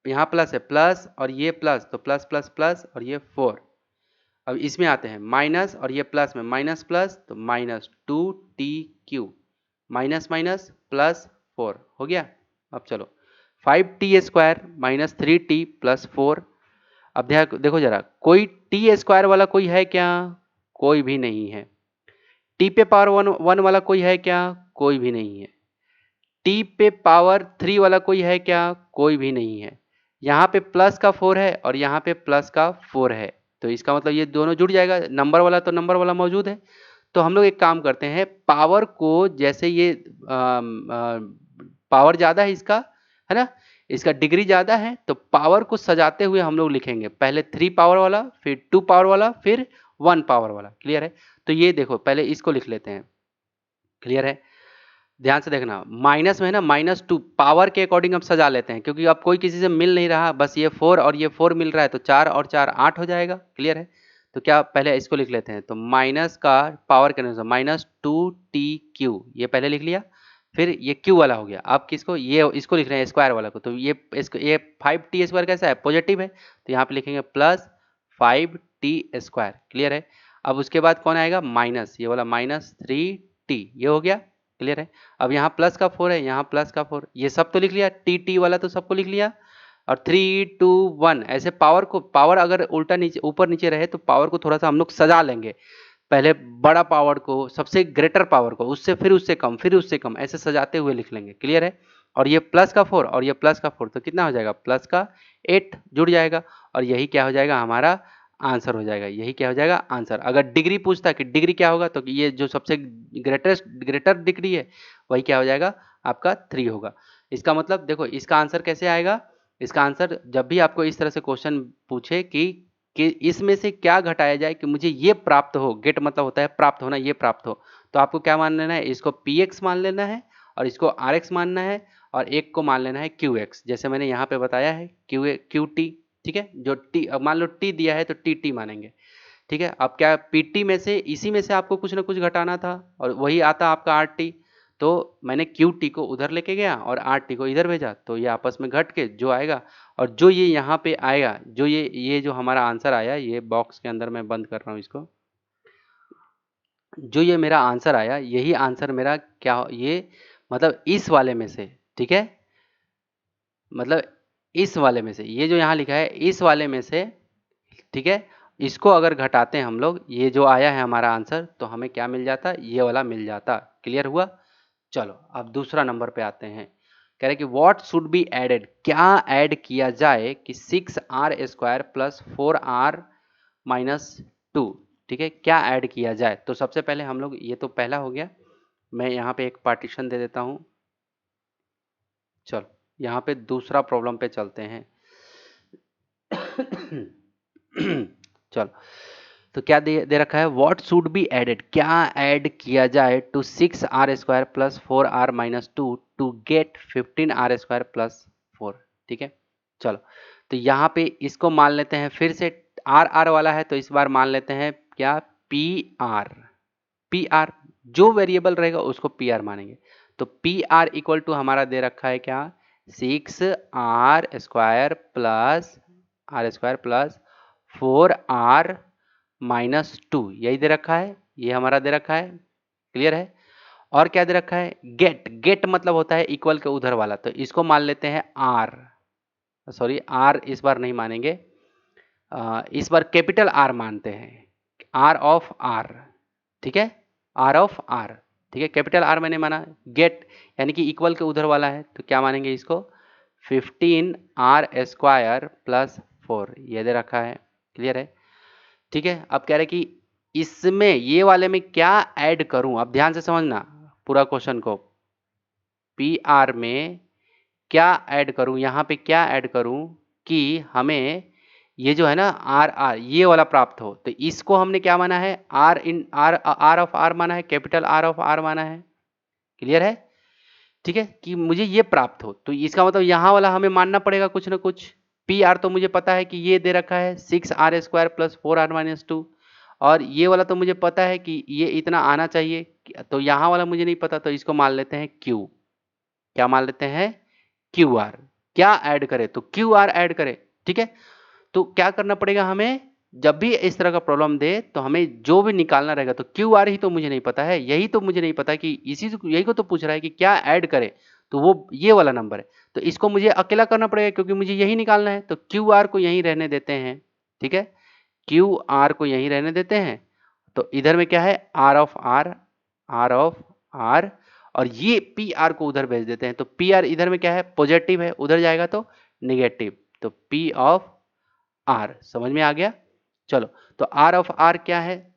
यहाँ प्लस है प्लस और ये प्लस तो प्लस प्लस प्लस और ये 4। अब इसमें आते हैं माइनस और ये प्लस में माइनस प्लस तो minus 2tq minus minus plus 4 हो गया। अब चलो 5t² माइनस 3t प्लस 4। अब देखो जरा, कोई t² वाला कोई है क्या, कोई भी नहीं है। t पे पावर 1 वाला कोई है क्या, कोई भी नहीं है। t पे पावर 3 वाला कोई है क्या, कोई भी नहीं है। यहाँ पे प्लस का 4 है और यहाँ पे प्लस का 4 है, तो इसका मतलब ये दोनों जुड़ जाएगा, नंबर वाला तो नंबर वाला मौजूद है। तो हम लोग एक काम करते हैं, पावर को जैसे ये पावर ज़्यादा है इसका, है ना, इसका डिग्री ज़्यादा है, तो पावर को सजाते हुए हम लोग लिखेंगे, पहले 3 पावर वाला, फिर 2 पावर वाला, फिर 1 पावर वाला। क्लियर है, तो ये देखो पहले इसको लिख लेते हैं। क्लियर है, ध्यान से देखना, माइनस में है ना -2 पावर के अकॉर्डिंग अब सजा लेते हैं, क्योंकि अब कोई किसी से मिल नहीं रहा, बस ये 4 और ये 4 मिल रहा है, तो 4 और 4 8 हो जाएगा। क्लियर है, तो क्या पहले इसको लिख लेते हैं, तो माइनस का पावर के अनुसार -2tq ये पहले लिख लिया, फिर ये q वाला हो गया। अब किसको, ये इसको लिख रहे हैं स्क्वायर वाला को, तो ये 5t² कैसा है पॉजिटिव है, तो यहाँ पे लिखेंगे प्लस 5t²। क्लियर है, अब उसके बाद कौन आएगा माइनस, ये वाला -3t, ये हो गया। क्लियर है, अब यहाँ प्लस का 4 है, यहाँ प्लस का 4, ये सब तो लिख लिया, टी वाला तो सबको लिख लिया, और 3 2 1 ऐसे पावर को, पावर अगर उल्टा नीचे ऊपर नीचे रहे तो पावर को थोड़ा सा हम लोग सजा लेंगे, पहले बड़ा पावर को, सबसे ग्रेटर पावर को, उससे फिर उससे कम, फिर उससे कम, ऐसे सजाते हुए लिख लेंगे। क्लियर है, और ये प्लस का 4 और ये प्लस का 4, तो कितना हो जाएगा प्लस का 8 जुड़ जाएगा, और यही क्या हो जाएगा हमारा आंसर हो जाएगा, यही क्या हो जाएगा आंसर। अगर डिग्री पूछता कि डिग्री क्या होगा, तो ये जो सबसे ग्रेटर डिग्री है वही क्या हो जाएगा आपका 3 होगा। इसका मतलब देखो इसका आंसर कैसे आएगा, इसका आंसर जब भी आपको इस तरह से क्वेश्चन पूछे कि इसमें से क्या घटाया जाए कि मुझे ये प्राप्त हो, गेट मतलब होता है प्राप्त होना, ये प्राप्त हो, तो आपको क्या मान लेना है, इसको px मान लेना है और इसको rx मानना है, और एक को मान लेना है qx, जैसे मैंने यहाँ पे बताया है qt। ठीक है, जो t अब मान लो t दिया है तो टी मानेंगे। ठीक है, अब क्या पीटी में से इसी में से आपको कुछ ना कुछ घटाना था, और वही आता आपका आर टी, तो मैंने क्यू टी को उधर लेके गया और आर टी को इधर भेजा, तो ये आपस में घट के जो आएगा, और जो ये यहाँ पे आएगा, जो ये जो हमारा आंसर आया, ये बॉक्स के अंदर मैं बंद कर रहा हूँ इसको, जो ये मेरा आंसर आया यही आंसर मेरा क्या, ये मतलब इस वाले में से, ठीक है, मतलब इस वाले में से, ये जो यहाँ लिखा है इस वाले में से, ठीक है, इसको अगर घटाते हैं हम लोग, ये जो आया है हमारा आंसर, तो हमें क्या मिल जाता, ये वाला मिल जाता। क्लियर हुआ। चलो अब दूसरा नंबर पे आते हैं, कह रहे कि व्हाट शुड बी एडेड, क्या ऐड किया जाए कि 6r² प्लस 4r माइनस 2, ठीक है, क्या ऐड किया जाए। तो सबसे पहले हम लोग, ये तो पहला हो गया, मैं यहाँ पे एक पार्टीशन दे देता हूँ। चलो यहाँ पे दूसरा प्रॉब्लम पे चलते हैं। चलो तो क्या दे रखा है, व्हाट शुड बी एडेड, क्या ऐड किया जाए to 6r² plus 4r-2 to get 15r² plus 4। ठीक है, चलो तो यहाँ पे इसको मान लेते हैं फिर से, आर आर वाला है तो इस बार मान लेते हैं क्या, पी आर। पी आर जो वेरिएबल रहेगा उसको पी आर मानेंगे। तो पी आर इक्वल टू हमारा दे रखा है क्या, 6r² प्लस 4r-2 यही दे रखा है, ये हमारा दे रखा है। क्लियर है। और क्या दे रखा है, गेट। गेट मतलब होता है इक्वल के उधर वाला, तो इसको मान लेते हैं आर, सॉरी आर इस बार नहीं मानेंगे, इस बार कैपिटल आर मानते हैं, आर ऑफ आर। ठीक है, आर ऑफ आर। ठीक है, कैपिटल आर मैंने माना। गेट यानी कि इक्वल के उधर वाला है, तो क्या मानेंगे इसको, 15r² प्लस 4 ये दे रखा है। क्लियर है। ठीक है, अब कह रहे कि इसमें ये वाले में क्या ऐड करूं, अब ध्यान से समझना पूरा क्वेश्चन को। पी आर में क्या ऐड करूं, यहां पे क्या ऐड करूं कि हमें ये जो है ना आर आर ये वाला प्राप्त हो। तो इसको हमने क्या माना है, r in r, r of r माना है, कैपिटल आर ऑफ आर माना है। क्लियर है। ठीक है, कि मुझे ये प्राप्त हो, तो इसका मतलब यहाँ वाला हमें मानना पड़ेगा कुछ ना कुछ। पी आर तो मुझे पता है कि ये दे रखा है 6r² प्लस 4r-2, और ये वाला तो मुझे पता है कि ये इतना आना चाहिए, तो यहाँ वाला मुझे नहीं पता, तो इसको मान लेते हैं क्यू। क्या मान लेते हैं, क्यू आर। क्या ऐड करे, तो क्यू आर ऐड करे। ठीक है, तो क्या करना पड़ेगा हमें, जब भी इस तरह का प्रॉब्लम दे तो हमें जो भी निकालना रहेगा, तो क्यू आर ही तो मुझे नहीं पता है, यही तो मुझे नहीं पता कि यही को तो पूछ रहा है कि क्या ऐड करे, तो वो ये वाला नंबर है, तो इसको मुझे अकेला करना पड़ेगा क्योंकि मुझे यही निकालना है। तो क्यू आर को यहीं रहने देते हैं। ठीक है, क्यू आर को यहीं रहने देते हैं। तो इधर में क्या है, r of r, r of r, और ये पी आर को उधर भेज देते हैं। तो पी आर इधर में क्या है, पॉजिटिव है, उधर जाएगा तो निगेटिव, तो पी ऑफ आर। समझ में आ गया। चलो, तो आर ऑफ आर क्या है,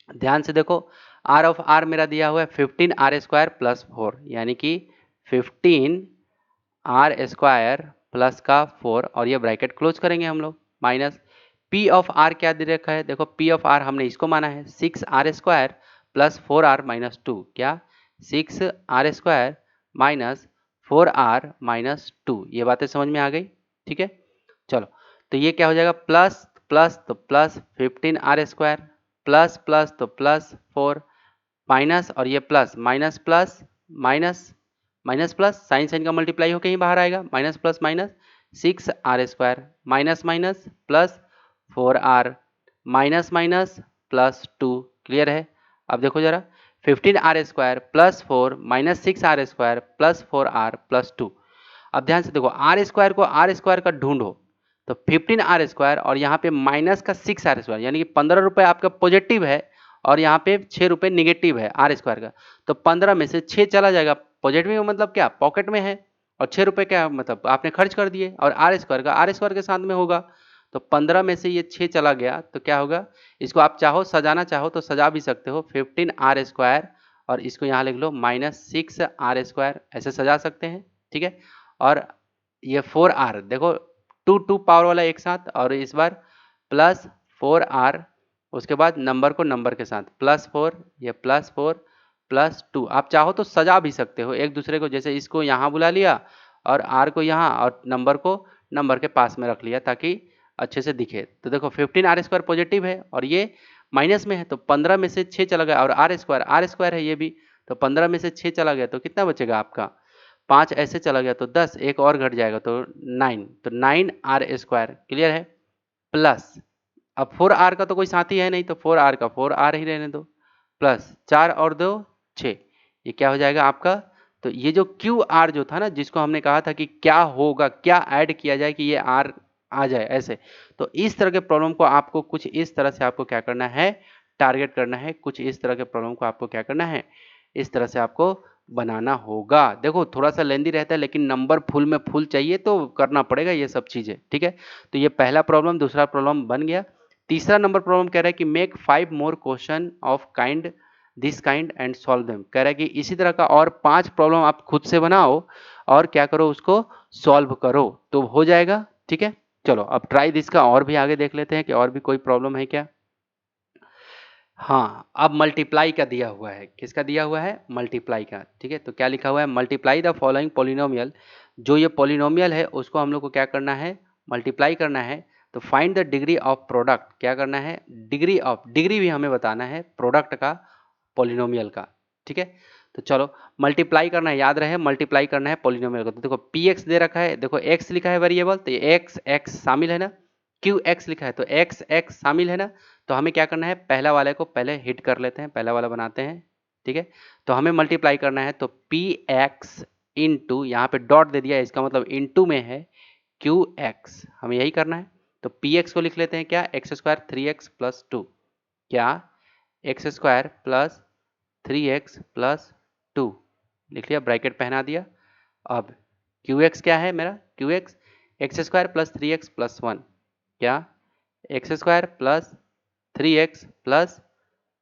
ध्यान से देखो, आर ऑफ आर मेरा दिया हुआ है 15r² प्लस 4, यानी कि 15r² प्लस का 4, और ये ब्रैकेट क्लोज करेंगे हम लोग, माइनस पी ऑफ आर क्या दे रखा है, देखो पी ऑफ आर हमने इसको माना है 6r² प्लस 4r-2, क्या 6r² माइनस 4r-2, ये बातें समझ में आ गई। ठीक है, चलो तो ये क्या हो जाएगा, प्लस प्लस तो प्लस 15r² प्लस प्लस तो प्लस 4, माइनस और ये plus, minus plus minus, minus plus sign sign का मल्टीप्लाई होकर ही बाहर आएगा, minus plus minus 6r² minus minus plus 4r minus minus plus 2। Clear है। अब देखो जरा, 15r² plus 4 minus 6r² plus 4r plus 2। अब ध्यान से देखो, आर स्क्वायर को आर स्क्वायर का ढूंढो, तो 15r² और यहाँ पे माइनस का 6r², यानी कि 15 रुपये आपका पॉजिटिव है और यहाँ पे 6 रुपये निगेटिव है आर स्क्वायर का, तो 15 में से 6 चला जाएगा। पॉजिटिव का मतलब क्या, पॉकेट में है, और 6 रुपये क्या मतलब आपने खर्च कर दिए, और आर स्क्वायर के साथ में होगा, तो 15 में से ये 6 चला गया, तो क्या होगा, इसको आप चाहो सजाना चाहो तो सजा भी सकते हो, 15r² और इसको यहाँ लिख लो -6r², ऐसे सजा सकते हैं। ठीक है, और ये 4r देखो, 2 पावर वाला एक साथ, और इस बार प्लस 4r, उसके बाद नंबर को नंबर के साथ +4, ये +4 +2, आप चाहो तो सजा भी सकते हो एक दूसरे को, जैसे इसको यहाँ बुला लिया और r को यहाँ और नंबर को नंबर के पास में रख लिया ताकि अच्छे से दिखे। तो देखो 15r² पॉजिटिव है और ये माइनस में है, तो 15 में से 6 चला गया, और आर स्क्वायर है ये भी, तो 15 में से 6 चला गया तो कितना बचेगा आपका, 5 ऐसे चला गया तो 10, एक और घट जाएगा तो 9, तो 9r²। क्लियर है। प्लस अब 4r का तो कोई साथी है नहीं, तो 4r का 4r ही रहने दो, प्लस 4 और 2 6, ये क्या हो जाएगा आपका, तो ये जो QR जो था ना, जिसको हमने कहा था कि क्या होगा, क्या ऐड किया जाए कि ये r आ जाए ऐसे, तो इस तरह के प्रॉब्लम को आपको कुछ इस तरह से आपको क्या करना है, टारगेट करना है, कुछ इस तरह के प्रॉब्लम को आपको क्या करना है, इस तरह से आपको बनाना होगा। देखो थोड़ा सा लेंदी रहता है, लेकिन नंबर फुल में फुल चाहिए तो करना पड़ेगा ये सब चीजें। ठीक है, तो ये पहला प्रॉब्लम, दूसरा प्रॉब्लम बन गया। तीसरा नंबर प्रॉब्लम कह रहा है कि make 5 more question of kind this kind and solve them. कह रहा है कि इसी तरह का और 5 प्रॉब्लम आप खुद से बनाओ और क्या करो, उसको सॉल्व करो तो हो जाएगा। ठीक है, चलो अब ट्राई दिस का और भी आगे देख लेते हैं कि और भी कोई प्रॉब्लम है क्या। हाँ, अब मल्टीप्लाई का दिया हुआ है, किसका दिया हुआ है, मल्टीप्लाई का। ठीक है, तो क्या लिखा हुआ है, मल्टीप्लाई द फॉलोइंग पोलिनोमियल। जो ये पोलिनोमियल है उसको हम लोग को क्या करना है, मल्टीप्लाई करना है। तो find the degree of product, क्या करना है, डिग्री भी हमें बताना है प्रोडक्ट का, पोलिनोमियल का। ठीक है, तो चलो मल्टीप्लाई करना है, याद रहे मल्टीप्लाई करना है पोलिनोमियल का। तो देखो पी एक्स दे रखा है, देखो एक्स लिखा है वेरिएबल, तो ये एक्स एक्स शामिल है ना, क्यू एक्स लिखा है तो एक्स एक्स शामिल है ना। तो हमें क्या करना है, पहला वाले को पहले हिट कर लेते हैं, पहला वाला बनाते हैं। ठीक है, तो हमें मल्टीप्लाई करना है, तो पी एक्स इंटू, यहाँ पे डॉट दे दिया, इसका मतलब इंटू में है क्यू एक्स, हमें यही करना है। तो पी एक्स को लिख लेते हैं क्या, एक्स स्क्वायर 3x प्लस 2, क्या x square plus 3x plus 2 लिख लिया, ब्रैकेट पहना दिया। अब क्यू एक्स क्या है मेरा, Q x x square plus 3x plus 1, क्या x square plus 3x plus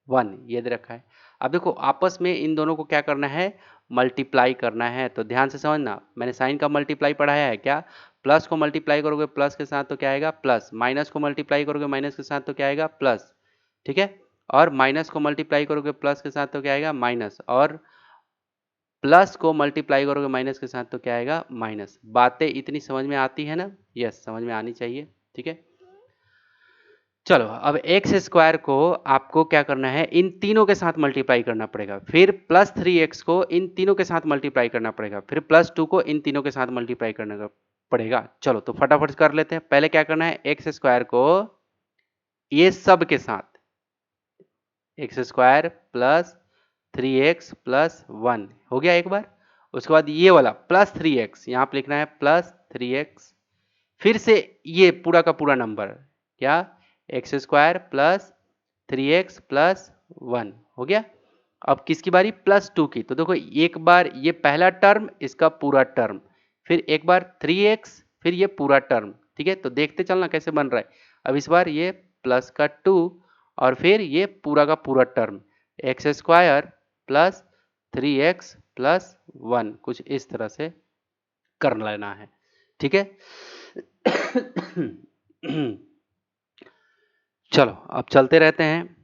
1, ये दे रखा है। अब देखो आपस में इन दोनों को क्या करना है, मल्टीप्लाई करना है। तो ध्यान से समझना, मैंने साइन का मल्टीप्लाई पढ़ाया है क्या, प्लस को मल्टीप्लाई करोगे प्लस के साथ तो क्या आएगा प्लस, माइनस को मल्टीप्लाई करोगे माइनस के साथ तो क्या आएगा प्लस। ठीक है, और माइनस को मल्टीप्लाई करोगे प्लस के साथ तो क्या आएगा माइनस, और प्लस को मल्टीप्लाई करोगे माइनस के साथ तो क्या आएगा माइनस। बातें इतनी समझ में आती है ना, यस समझ में आनी चाहिए। ठीक है, चलो अब एक्स स्क्वायर को आपको क्या करना है, इन तीनों के साथ मल्टीप्लाई करना पड़ेगा, फिर प्लस 3x को इन तीनों के साथ मल्टीप्लाई करना पड़ेगा, फिर प्लस 2 को इन तीनों के साथ मल्टीप्लाई करना पड़ेगा। चलो तो फटाफट कर लेते हैं। पहले क्या करना है, एक्स स्क्वायर को ये सब के साथ, x square plus 3x plus 1 हो गया एक बार। उसके बाद ये वाला प्लस 3x, यहाँ पे लिखना है प्लस 3x, फिर से ये पूरा का पूरा नंबर, क्या x square plus 3x plus 1 हो गया। अब किसकी बारी, प्लस 2 की। तो देखो एक बार ये पहला टर्म, इसका पूरा टर्म, फिर एक बार 3x, फिर ये पूरा टर्म। ठीक है, तो देखते चलना कैसे बन रहा है। अब इस बार ये प्लस का 2 और फिर ये पूरा का पूरा term, x square plus 3x plus 1, कुछ इस तरह से कर लेना है। ठीक है चलो अब चलते रहते हैं,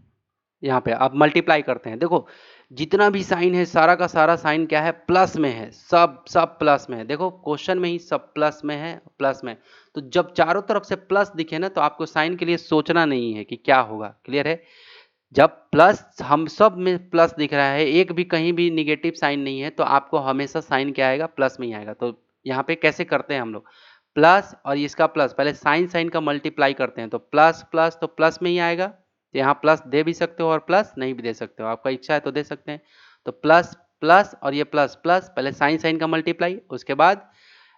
यहाँ पे अब मल्टीप्लाई करते हैं। देखो जितना भी साइन है सारा का सारा साइन क्या है, प्लस में है, सब सब प्लस में है। देखो क्वेश्चन में ही सब प्लस में है, प्लस में। तो जब चारों तरफ से प्लस दिखे ना, तो आपको साइन के लिए सोचना नहीं है कि क्या होगा, क्लियर है। जब प्लस हम सब में प्लस दिख रहा है, एक भी कहीं भी निगेटिव साइन नहीं है, तो आपको हमेशा साइन क्या आएगा, प्लस में ही आएगा। तो यहाँ पे कैसे करते हैं हम लोग, प्लस और इसका प्लस, पहले साइन साइन का मल्टीप्लाई करते हैं, तो प्लस प्लस तो प्लस में ही आएगा। तो यहाँ प्लस दे भी सकते हो और प्लस नहीं भी दे सकते हो, आपका इच्छा है तो दे सकते हैं। तो प्लस प्लस और ये प्लस प्लस, पहले साइन साइन का मल्टीप्लाई, उसके बाद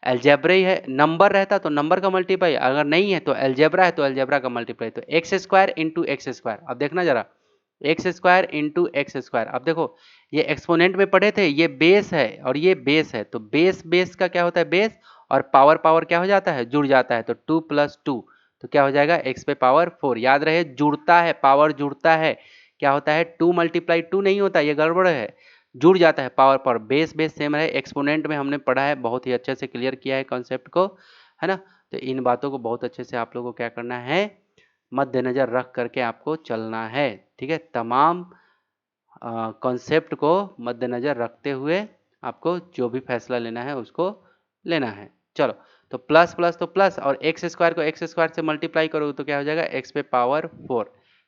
एल्जेब्रा है, नंबर रहता तो नंबर का मल्टीप्लाई, अगर नहीं है तो एल्जेब्रा है तो एल्जेब्रा का मल्टीप्लाई। तो x square into x square, अब देखना जरा, x square into x square. अब देखो ये एक्सपोनेंट में पढ़े थे, ये बेस है और ये बेस है, तो बेस बेस का क्या होता है बेस, और पावर पावर क्या हो जाता है, जुड़ जाता है। तो 2 प्लस 2 तो क्या हो जाएगा, एक्स पे पावर 4। याद रहे जुड़ता है, पावर जुड़ता है, क्या होता है 2 मल्टीप्लाई 2 नहीं होता, ये गड़बड़ है, जुड़ जाता है power power. Base base same रहे, एक्सपोनेंट में हमने पढ़ा है, बहुत ही अच्छे से क्लियर किया है कॉन्सेप्ट को, है ना। तो इन बातों को बहुत अच्छे से आप लोगों को क्या करना है, मद्देनजर रख करके आपको चलना है। ठीक है, तमाम कॉन्सेप्ट को मद्देनजर रखते हुए आपको जो भी फैसला लेना है उसको लेना है। चलो तो प्लस प्लस तो प्लस, और एक्स स्क्वायर को एक्स स्क्वायर से मल्टीप्लाई करोगे तो क्या हो जाएगा, एक्स पे पावर 4,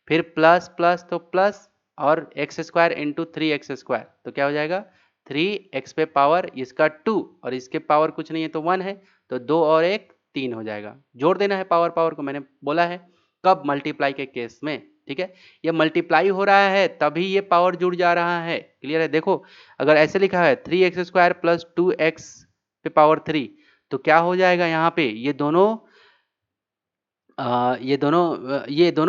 फिर प्लस प्लस तो प्लस और x square into 3x square, तो क्या हो जाएगा 3x पे पावर इसका 2 और इसके पावर कुछ नहीं है तो 1 है, तो 2 और 1 3 हो जाएगा। जोड़ देना है पावर पावर को, मैंने बोला है कब, मल्टीप्लाई के केस में। ठीक है, ये मल्टीप्लाई हो रहा है तभी ये पावर जुड़ जा रहा है, क्लियर है। देखो अगर ऐसे लिखा है 3x स्क्वायर प्लस 2x पे पावर 3, तो क्या हो जाएगा यहाँ पे, ये दोनों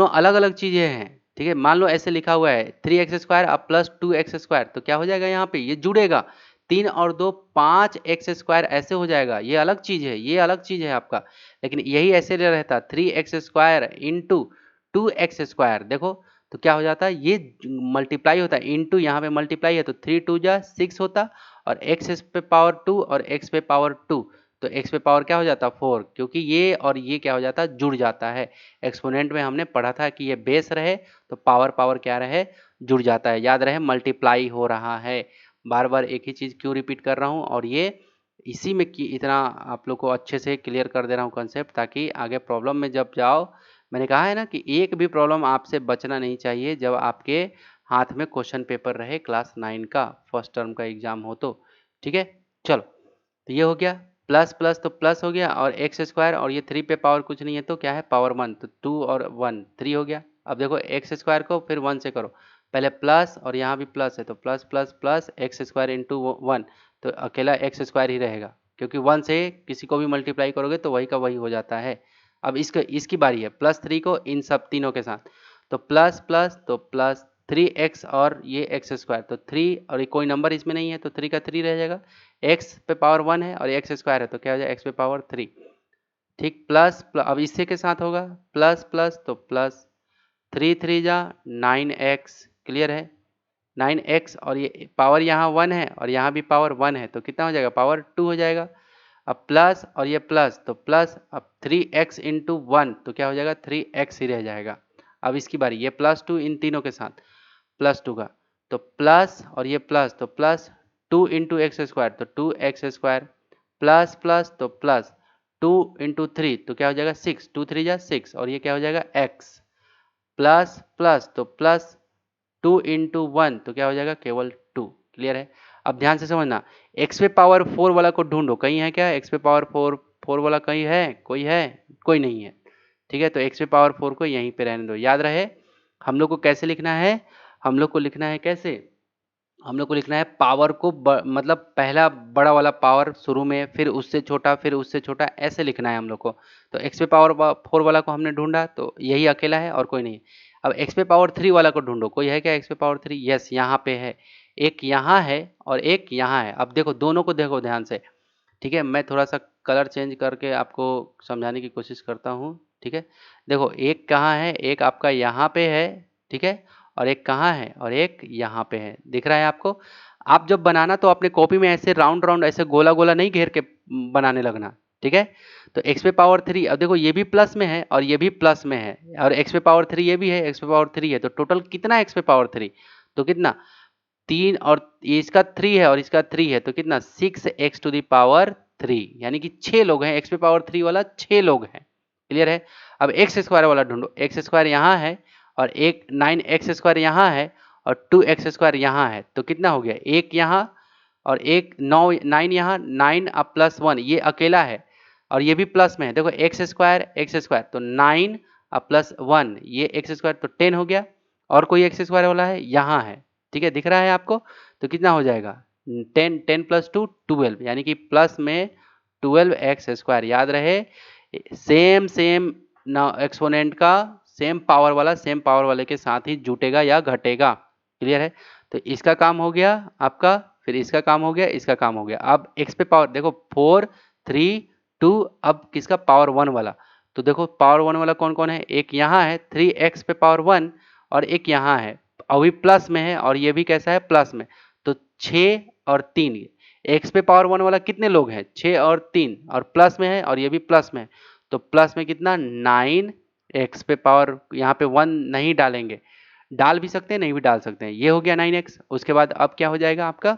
अलग अलग चीजें हैं। ठीक है, मान लो ऐसे लिखा हुआ है 3x स्क्वायर अब प्लस 2x स्क्वायर, तो क्या हो जाएगा यहाँ पे, ये जुड़ेगा, 3 और 2 5x स्क्वायर ऐसे हो जाएगा, ये अलग चीज है, ये अलग चीज है आपका। लेकिन यही ऐसे रहता 3x square into 2x square, देखो तो क्या हो जाता है, ये मल्टीप्लाई होता है, इंटू यहाँ पे मल्टीप्लाई है तो 3 2 जा 6 होता, और x पे पावर 2 और x पे पावर 2, तो x पे पावर क्या हो जाता 4, क्योंकि ये और ये क्या हो जाता जुड़ जाता है। एक्सपोनेंट में हमने पढ़ा था कि ये बेस रहे तो पावर पावर क्या रहे, जुड़ जाता है। याद रहे मल्टीप्लाई हो रहा है। बार बार एक ही चीज़ क्यों रिपीट कर रहा हूँ, और ये इसी में कि इतना आप लोग को अच्छे से क्लियर कर दे रहा हूँ कंसेप्ट, ताकि आगे प्रॉब्लम में जब जाओ, मैंने कहा है ना कि एक भी प्रॉब्लम आपसे बचना नहीं चाहिए जब आपके हाथ में क्वेश्चन पेपर रहे क्लास 9 का, फर्स्ट टर्म का एग्जाम हो तो। ठीक है, चलो, तो ये हो गया प्लस प्लस, तो प्लस हो गया, और एक्स स्क्वायर, और ये 3 पे पावर कुछ नहीं है तो क्या है पावर 1, तो 2 और 1 3 हो गया। अब देखो एक्स स्क्वायर को फिर 1 से करो, पहले प्लस और यहाँ भी प्लस है तो plus plus plus x square into 1, तो अकेला एक्स स्क्वायर ही रहेगा, क्योंकि 1 से किसी को भी मल्टीप्लाई करोगे तो वही का वही हो जाता है। अब इसकी बारी है प्लस 3 को इन सब तीनों के साथ, तो प्लस प्लस तो प्लस 3x और ये एक्स स्क्वायर, तो 3 और कोई नंबर इसमें नहीं है तो 3 का 3 रह जाएगा। x पे पावर 1 है और एक्स स्क्वायर है तो क्या हो जाएगा x पे पावर 3। ठीक, प्लस अब इससे के साथ होगा प्लस प्लस तो प्लस 3 3 जा 9x, क्लियर है 9x, और ये पावर यहाँ 1 है और यहाँ भी पावर 1 है तो कितना हो जाएगा पावर 2 हो जाएगा। अब प्लस और ये प्लस तो प्लस, अब 3x इंटू 1 तो क्या हो जाएगा 3x ही रह जाएगा। अब इसकी बारी, ये प्लस 2 इन तीनों के साथ प्लस 2 का, तो प्लस और ये प्लस तो प्लस 2 इंटू एक्स स्क्वायर तो 2x स्क्वायर, प्लस प्लस तो प्लस 2 इंटू 3 तो क्या हो जाएगा 6, 2 3 जा 6, और ये क्या हो जाएगा x, प्लस प्लस तो प्लस 2 इंटू 1 तो क्या हो जाएगा केवल 2। क्लियर है। अब ध्यान से समझना, x पे पावर 4 वाला को ढूंढो, कहीं है क्या x पे पावर 4 वाला, कहीं है, कोई है, कोई नहीं है। ठीक है, तो x पे पावर 4 को यहीं पे रहने दो। याद रहे हम लोग को कैसे लिखना है, हम लोग को लिखना है कैसे, हम लोग को लिखना है पावर को मतलब पहला बड़ा वाला पावर शुरू में, फिर उससे छोटा, फिर उससे छोटा, ऐसे लिखना है हम लोग को। तो x पे पावर 4 वाला को हमने ढूंढा तो यही अकेला है और कोई नहीं है। अब x पे पावर 3 वाला को ढूंढो, कोई है क्या x पे पावर 3, यस यहाँ पे है, एक यहाँ है और एक यहाँ है। अब देखो दोनों को देखो ध्यान से, ठीक है, मैं थोड़ा सा कलर चेंज करके आपको समझाने की कोशिश करता हूँ। ठीक है, देखो एक कहाँ है, एक आपका यहाँ पे है, ठीक है, और एक कहाँ है, और एक यहाँ पे है, दिख रहा है आपको। आप जब बनाना तो अपने कॉपी में ऐसे राउंड राउंड ऐसे गोला गोला नहीं घेर के बनाने लगना। ठीक है, तो x पे पावर 3, अब देखो ये भी प्लस में है और ये भी प्लस में है, और x पे पावर 3 ये भी है, x पे पावर 3 है, तो टोटल कितना x पे पावर 3, तो कितना 3, और इसका 3 है और इसका 3 है तो कितना 6x टू द पावर 3, यानी कि 6 लोग हैं, x पे पावर 3 वाला 6 लोग हैं। क्लियर है। अब एक्स स्क्वायर वाला ढूंढो, एक्स स्क्वायर यहाँ है और एक 9x स्क्वायर यहाँ है और 2x स्क्वायर यहाँ है, तो कितना हो गया, एक यहाँ और एक 9 यहाँ, 9 अब प्लस 1 ये अकेला है और ये भी प्लस में है। देखो एक्स स्क्वायर तो 9 अब प्लस 1 ये एक्स स्क्वायर तो 10 हो गया, और कोई एक्स स्क्वायर वाला है यहाँ है। ठीक है, दिख रहा है आपको, तो कितना हो जाएगा 10 प्लस 2 12, यानी कि प्लस में 12x स्क्वायर। याद रहे सेम सेम ना एक्सपोनेंट का सेम पावर वाले के साथ ही जुटेगा या घटेगा। क्लियर है, तो इसका काम हो गया आपका, फिर इसका काम हो गया, इसका काम हो गया। अब x पे पावर देखो 4 3 2, अब किसका पावर 1 वाला, तो देखो पावर 1 वाला कौन कौन है, एक यहाँ है 3x पे पावर 1 और एक यहाँ है अभी प्लस में है और ये भी कैसा है प्लस में, तो 6 और 3, एक्स पे पावर 1 वाला कितने लोग हैं 6 और 3 और प्लस में है और ये भी प्लस में है, तो प्लस में कितना 9, एक्स पे पावर यहाँ पे 1 नहीं डालेंगे, डाल भी सकते हैं नहीं भी डाल सकते हैं, ये हो गया 9x। उसके बाद अब क्या हो जाएगा आपका,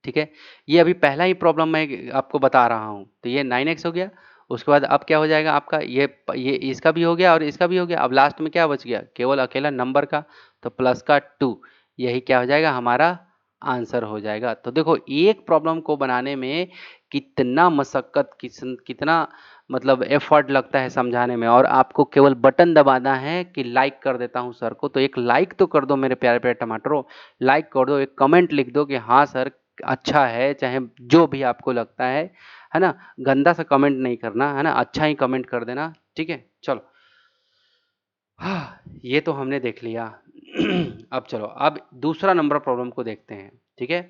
ठीक है, ये अभी पहला ही प्रॉब्लम मैं आपको बता रहा हूँ, तो ये 9x हो गया। उसके बाद अब क्या हो जाएगा आपका, ये इसका भी हो गया और इसका भी हो गया। अब लास्ट में क्या बच गया, केवल अकेला नंबर का, तो प्लस का 2, यही क्या हो जाएगा हमारा आंसर हो जाएगा। तो देखो एक प्रॉब्लम को बनाने में कितना मशक्कत, कितना मतलब एफर्ट लगता है समझाने में, और आपको केवल बटन दबाना है कि लाइक कर देता हूँ सर को, तो एक लाइक तो कर दो मेरे प्यारे प्यारे टमाटरों, लाइक कर दो, एक कमेंट लिख दो कि हाँ सर अच्छा है, चाहे जो भी आपको लगता है ना, गंदा सा कमेंट नहीं करना है ना, अच्छा ही कमेंट कर देना। ठीक है, चलो हाँ ये तो हमने देख लिया। अब चलो अब दूसरा नंबर प्रॉब्लम को देखते हैं। ठीक है,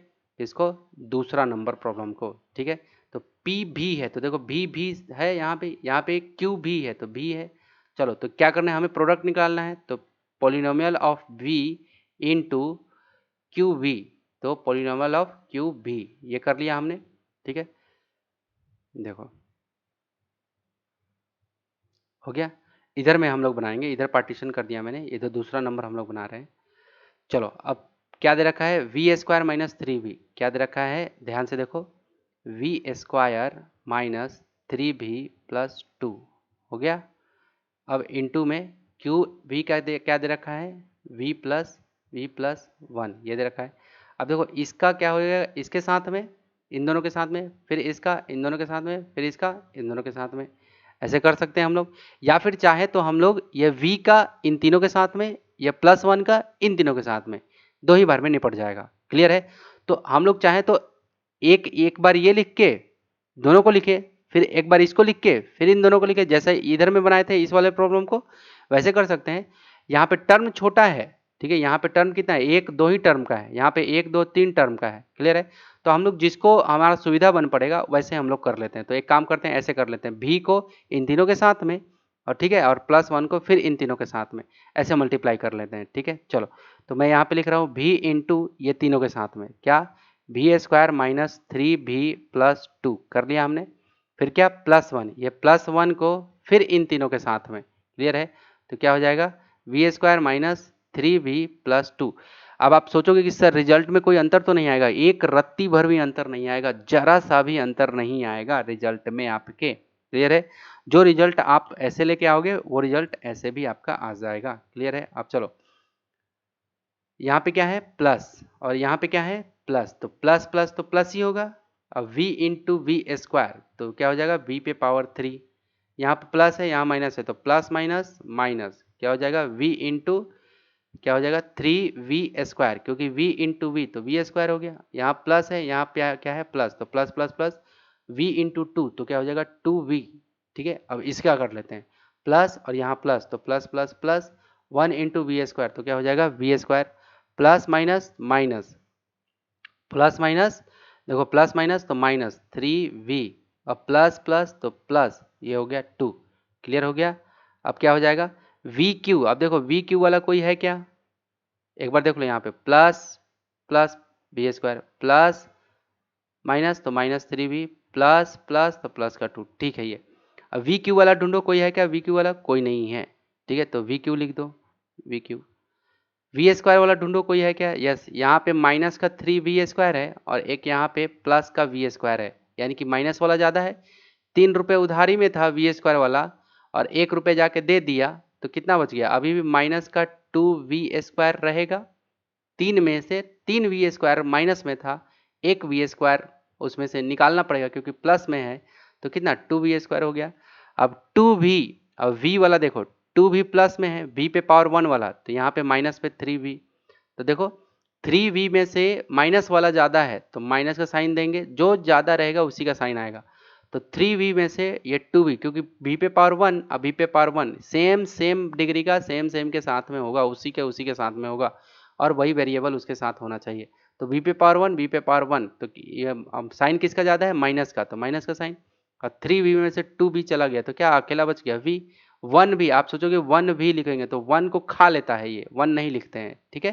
इसको दूसरा नंबर प्रॉब्लम को, ठीक है, तो P भी है, तो देखो भी है यहाँ पे Q भी है, तो भी है। चलो तो क्या करना है, हमें प्रोडक्ट निकालना है, तो polynomial of V into QV, तो पॉलिनोमियल ऑफ QV ये कर लिया हमने। ठीक है, देखो हो गया। इधर में हम लोग बनाएंगे, इधर पार्टीशन कर दिया मैंने, इधर दूसरा नंबर हम लोग बना रहे हैं। चलो अब क्या दे रखा है, v square minus three v, क्या दे रखा है ध्यान से देखो, v square minus three we plus two हो गया। अब इनटू में क्यू वी क्या दे रखा है, वी प्लस वन ये दे रखा है। अब देखो इसका क्या हो जाएगा, इसके साथ में, इन दोनों के साथ में, फिर इसका इन दोनों के साथ में, फिर इसका इन दोनों के साथ में, ऐसे कर सकते हैं हम लोग। या फिर चाहे तो हम लोग ये v का इन तीनों के साथ में या प्लस वन का इन तीनों के साथ में, दो ही बार में निपट जाएगा। क्लियर है। तो हम लोग चाहे तो एक एक बार ये लिख के दोनों को लिखे, फिर एक बार इसको लिख के फिर इन दोनों को लिखे, जैसे इधर में बनाए थे इस वाले प्रॉब्लम को, वैसे कर सकते हैं। यहाँ पे टर्म छोटा है, ठीक है, यहाँ पे टर्म कितना है, एक दो ही टर्म का है, यहाँ पे एक दो तीन टर्म का है। क्लियर है। तो हम लोग जिसको हमारा सुविधा बन पड़ेगा वैसे हम लोग कर लेते हैं। तो एक काम करते हैं, ऐसे कर लेते हैं, भी को इन तीनों के साथ में, और ठीक है, और प्लस वन को फिर इन तीनों के साथ में, ऐसे मल्टीप्लाई कर लेते हैं। ठीक है, चलो तो मैं यहाँ पे लिख रहा हूँ भी इंटू ये तीनों के साथ में, क्या, भी स्क्वायर माइनस थ्री भी प्लस टू कर लिया हमने, फिर क्या प्लस वन, ये प्लस वन को फिर इन तीनों के साथ में। क्लियर है। तो क्या हो जाएगा, v square minus three we plus two. अब आप सोचोगे कि सर रिजल्ट में कोई अंतर तो नहीं आएगा, एक रत्ती भर भी अंतर नहीं आएगा, जरा सा भी अंतर नहीं आएगा रिजल्ट में आपके। क्लियर है। जो रिजल्ट आप ऐसे लेके आओगे वो रिजल्ट ऐसे भी आपका आ जाएगा। क्लियर है। अब चलो यहाँ पे क्या है प्लस, और यहाँ पे क्या है प्लस, तो प्लस प्लस तो प्लस ही होगा। अब v इंटू वी स्क्वायर तो क्या हो जाएगा, v पे पावर थ्री, यहाँ पे प्लस है यहाँ माइनस है, तो प्लस माइनस माइनस क्या हो जाएगा, v इंटू क्या हो जाएगा थ्री वी स्क्वायर, क्योंकि v इंटू वी तो वी स्क्वायर हो गया, यहाँ प्लस है यहाँ पे क्या है प्लस, तो plus plus plus v into two तो क्या हो जाएगा टू वी। ठीक है, अब इसका कर लेते हैं, प्लस और यहाँ प्लस तो plus plus plus one into v square तो क्या हो जाएगा v square, plus minus minus plus minus, देखो प्लस माइनस तो माइनस थ्री वी, और प्लस प्लस तो प्लस, ये हो गया टू। क्लियर हो गया। अब क्या हो जाएगा वी क्यू, अब देखो वी क्यू वाला कोई है क्या, एक बार देख लो यहाँ पे, plus plus V square plus minus तो minus three we plus plus तो प्लस का टू। ठीक है। ये अब वी क्यू वाला ढूंढो, कोई है क्या वी क्यू वाला, कोई नहीं है। ठीक है, तो वी क्यू लिख दो, वी क्यू। वी स्क्वायर वाला ढूंढो, कोई है क्या, यस, यहाँ पे माइनस का थ्री वी स्क्वायर है और एक यहाँ पे प्लस का वी स्क्वायर है, यानी कि माइनस वाला ज़्यादा है। 3 रुपये उधारी में था वी स्क्वायर वाला, और 1 रुपये जाके दे दिया, तो कितना बच गया, अभी भी माइनस का टू वी स्क्वायर रहेगा। तीन में से तीन वी स्क्वायर माइनस में था, एक वी स्क्वायर उसमें से निकालना पड़ेगा क्योंकि प्लस में है, तो कितना टू वी स्क्वायर हो गया। अब टू वी, अब वी वाला देखो टू वी प्लस में है, वी पे पावर वन वाला, तो यहाँ पे माइनस पे थ्री वी, तो देखो थ्री वी में से माइनस वाला ज़्यादा है तो माइनस का साइन देंगे, जो ज़्यादा रहेगा उसी का साइन आएगा। तो थ्री वी में से ये टू वी, क्योंकि वी पे पावर वन, अब वी पे power one same same degree का सेम सेम के साथ में होगा, उसी के साथ में होगा, और वही वेरिएबल उसके साथ होना चाहिए। तो वी पे पावर वन, वी पे पावर वन, तो ये साइन किसका ज़्यादा है, माइनस का, तो माइनस का साइन। और थ्री वी में से टू वी चला गया तो क्या अकेला बच गया वी। वन भी आप सोचोगे वन भी लिखेंगे तो वन को खा लेता है, ये वन नहीं लिखते हैं। ठीक है,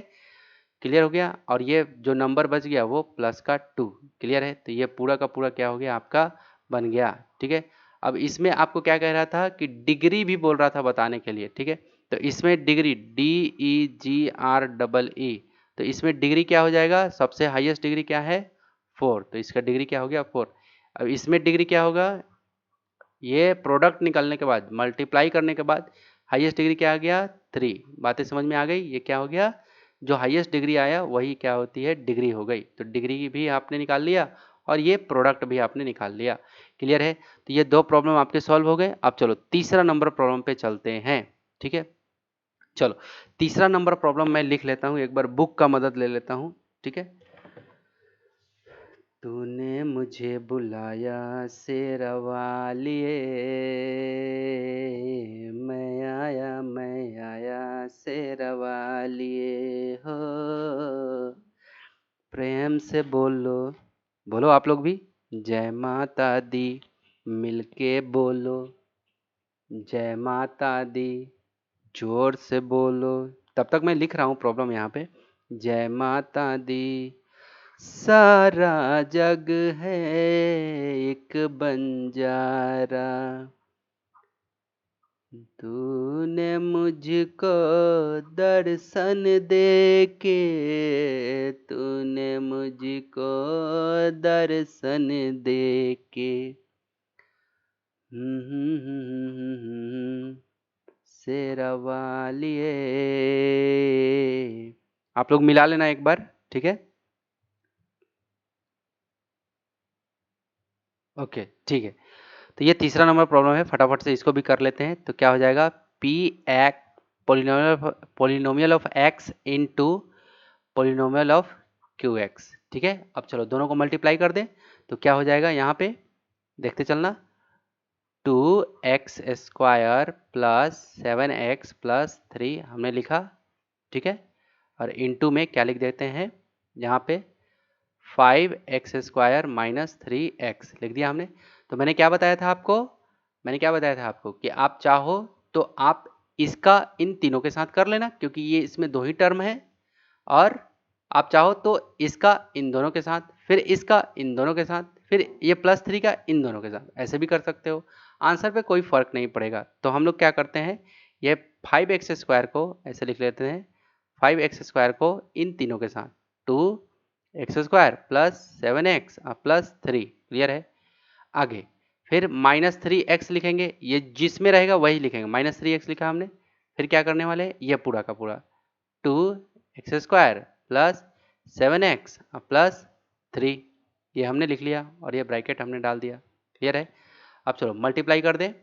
क्लियर हो गया। और ये जो नंबर बच गया वो प्लस का टू। क्लियर है। तो ये पूरा का पूरा क्या हो गया आपका बन गया। ठीक है, अब इसमें आपको क्या कह रहा था कि डिग्री भी बोल रहा था बताने के लिए। ठीक है, तो इसमें डिग्री DEGR तो इसमें डिग्री क्या हो जाएगा, सबसे हाईएस्ट डिग्री क्या है फोर, तो इसका डिग्री क्या हो गया फोर। अब इसमें डिग्री क्या होगा, ये प्रोडक्ट निकालने के बाद मल्टीप्लाई करने के बाद हाईएस्ट डिग्री क्या आ गया थ्री। बातें समझ में आ गई, ये क्या हो गया, जो हाईएस्ट डिग्री आया वही क्या होती है डिग्री हो गई। तो डिग्री भी आपने निकाल लिया और ये प्रोडक्ट भी आपने निकाल लिया। क्लियर है। तो ये दो प्रॉब्लम आपके सॉल्व हो गए। अब चलो तीसरा नंबर प्रॉब्लम पे चलते हैं। ठीक है, चलो तीसरा नंबर प्रॉब्लम मैं लिख लेता हूँ, एक बार बुक का मदद ले लेता हूँ। ठीक है, तूने मुझे बुलाया शेरवालिए, मैं आया शेरवालिए हो, प्रेम से बोलो, बोलो आप लोग भी, जय माता दी, मिलके बोलो, जय माता दी, जोर से बोलो। तब तक मैं लिख रहा हूँ प्रॉब्लम यहाँ पे, जय माता दी, सारा जग है एक बंजारा, तूने मुझको दर्शन दे के, तूने मुझको दर्शन दे के शेरा वालिए। आप लोग मिला लेना एक बार, ठीक है। ओके ठीक है, तो ये तीसरा नंबर प्रॉब्लम है, फटाफट से इसको भी कर लेते हैं। तो क्या हो जाएगा, P x polynomial of x into polynomial of Q x, ठीक है। अब चलो दोनों को मल्टीप्लाई कर दें, तो क्या हो जाएगा, यहाँ पे देखते चलना, 2x² प्लस 7x प्लस 3 हमने लिखा, ठीक है। और इंटू में क्या लिख देते हैं यहाँ पे, 5x² माइनस 3x लिख दिया हमने। तो मैंने क्या बताया था आपको, मैंने क्या बताया था आपको कि आप चाहो तो आप इसका इन तीनों के साथ कर लेना, क्योंकि ये इसमें दो ही टर्म है, और आप चाहो तो इसका इन दोनों के साथ, फिर इसका इन दोनों के साथ, फिर ये +3 का इन दोनों के साथ, ऐसे भी कर सकते हो। आंसर पे कोई फर्क नहीं पड़ेगा। तो हम लोग क्या करते हैं, ये 5x² को ऐसे लिख लेते हैं, 5x² को इन तीनों के साथ, 2x² plus 7x plus 3, clear है। आगे फिर -3x लिखेंगे, ये जिसमें रहेगा वही लिखेंगे, -3x लिखा हमने। फिर क्या करने वाले हैं, ये पूरा का पूरा 2x² प्लस 7x प्लस 3, ये हमने लिख लिया, और ये ब्रैकेट हमने डाल दिया, क्लियर है। अब चलो मल्टीप्लाई कर दें,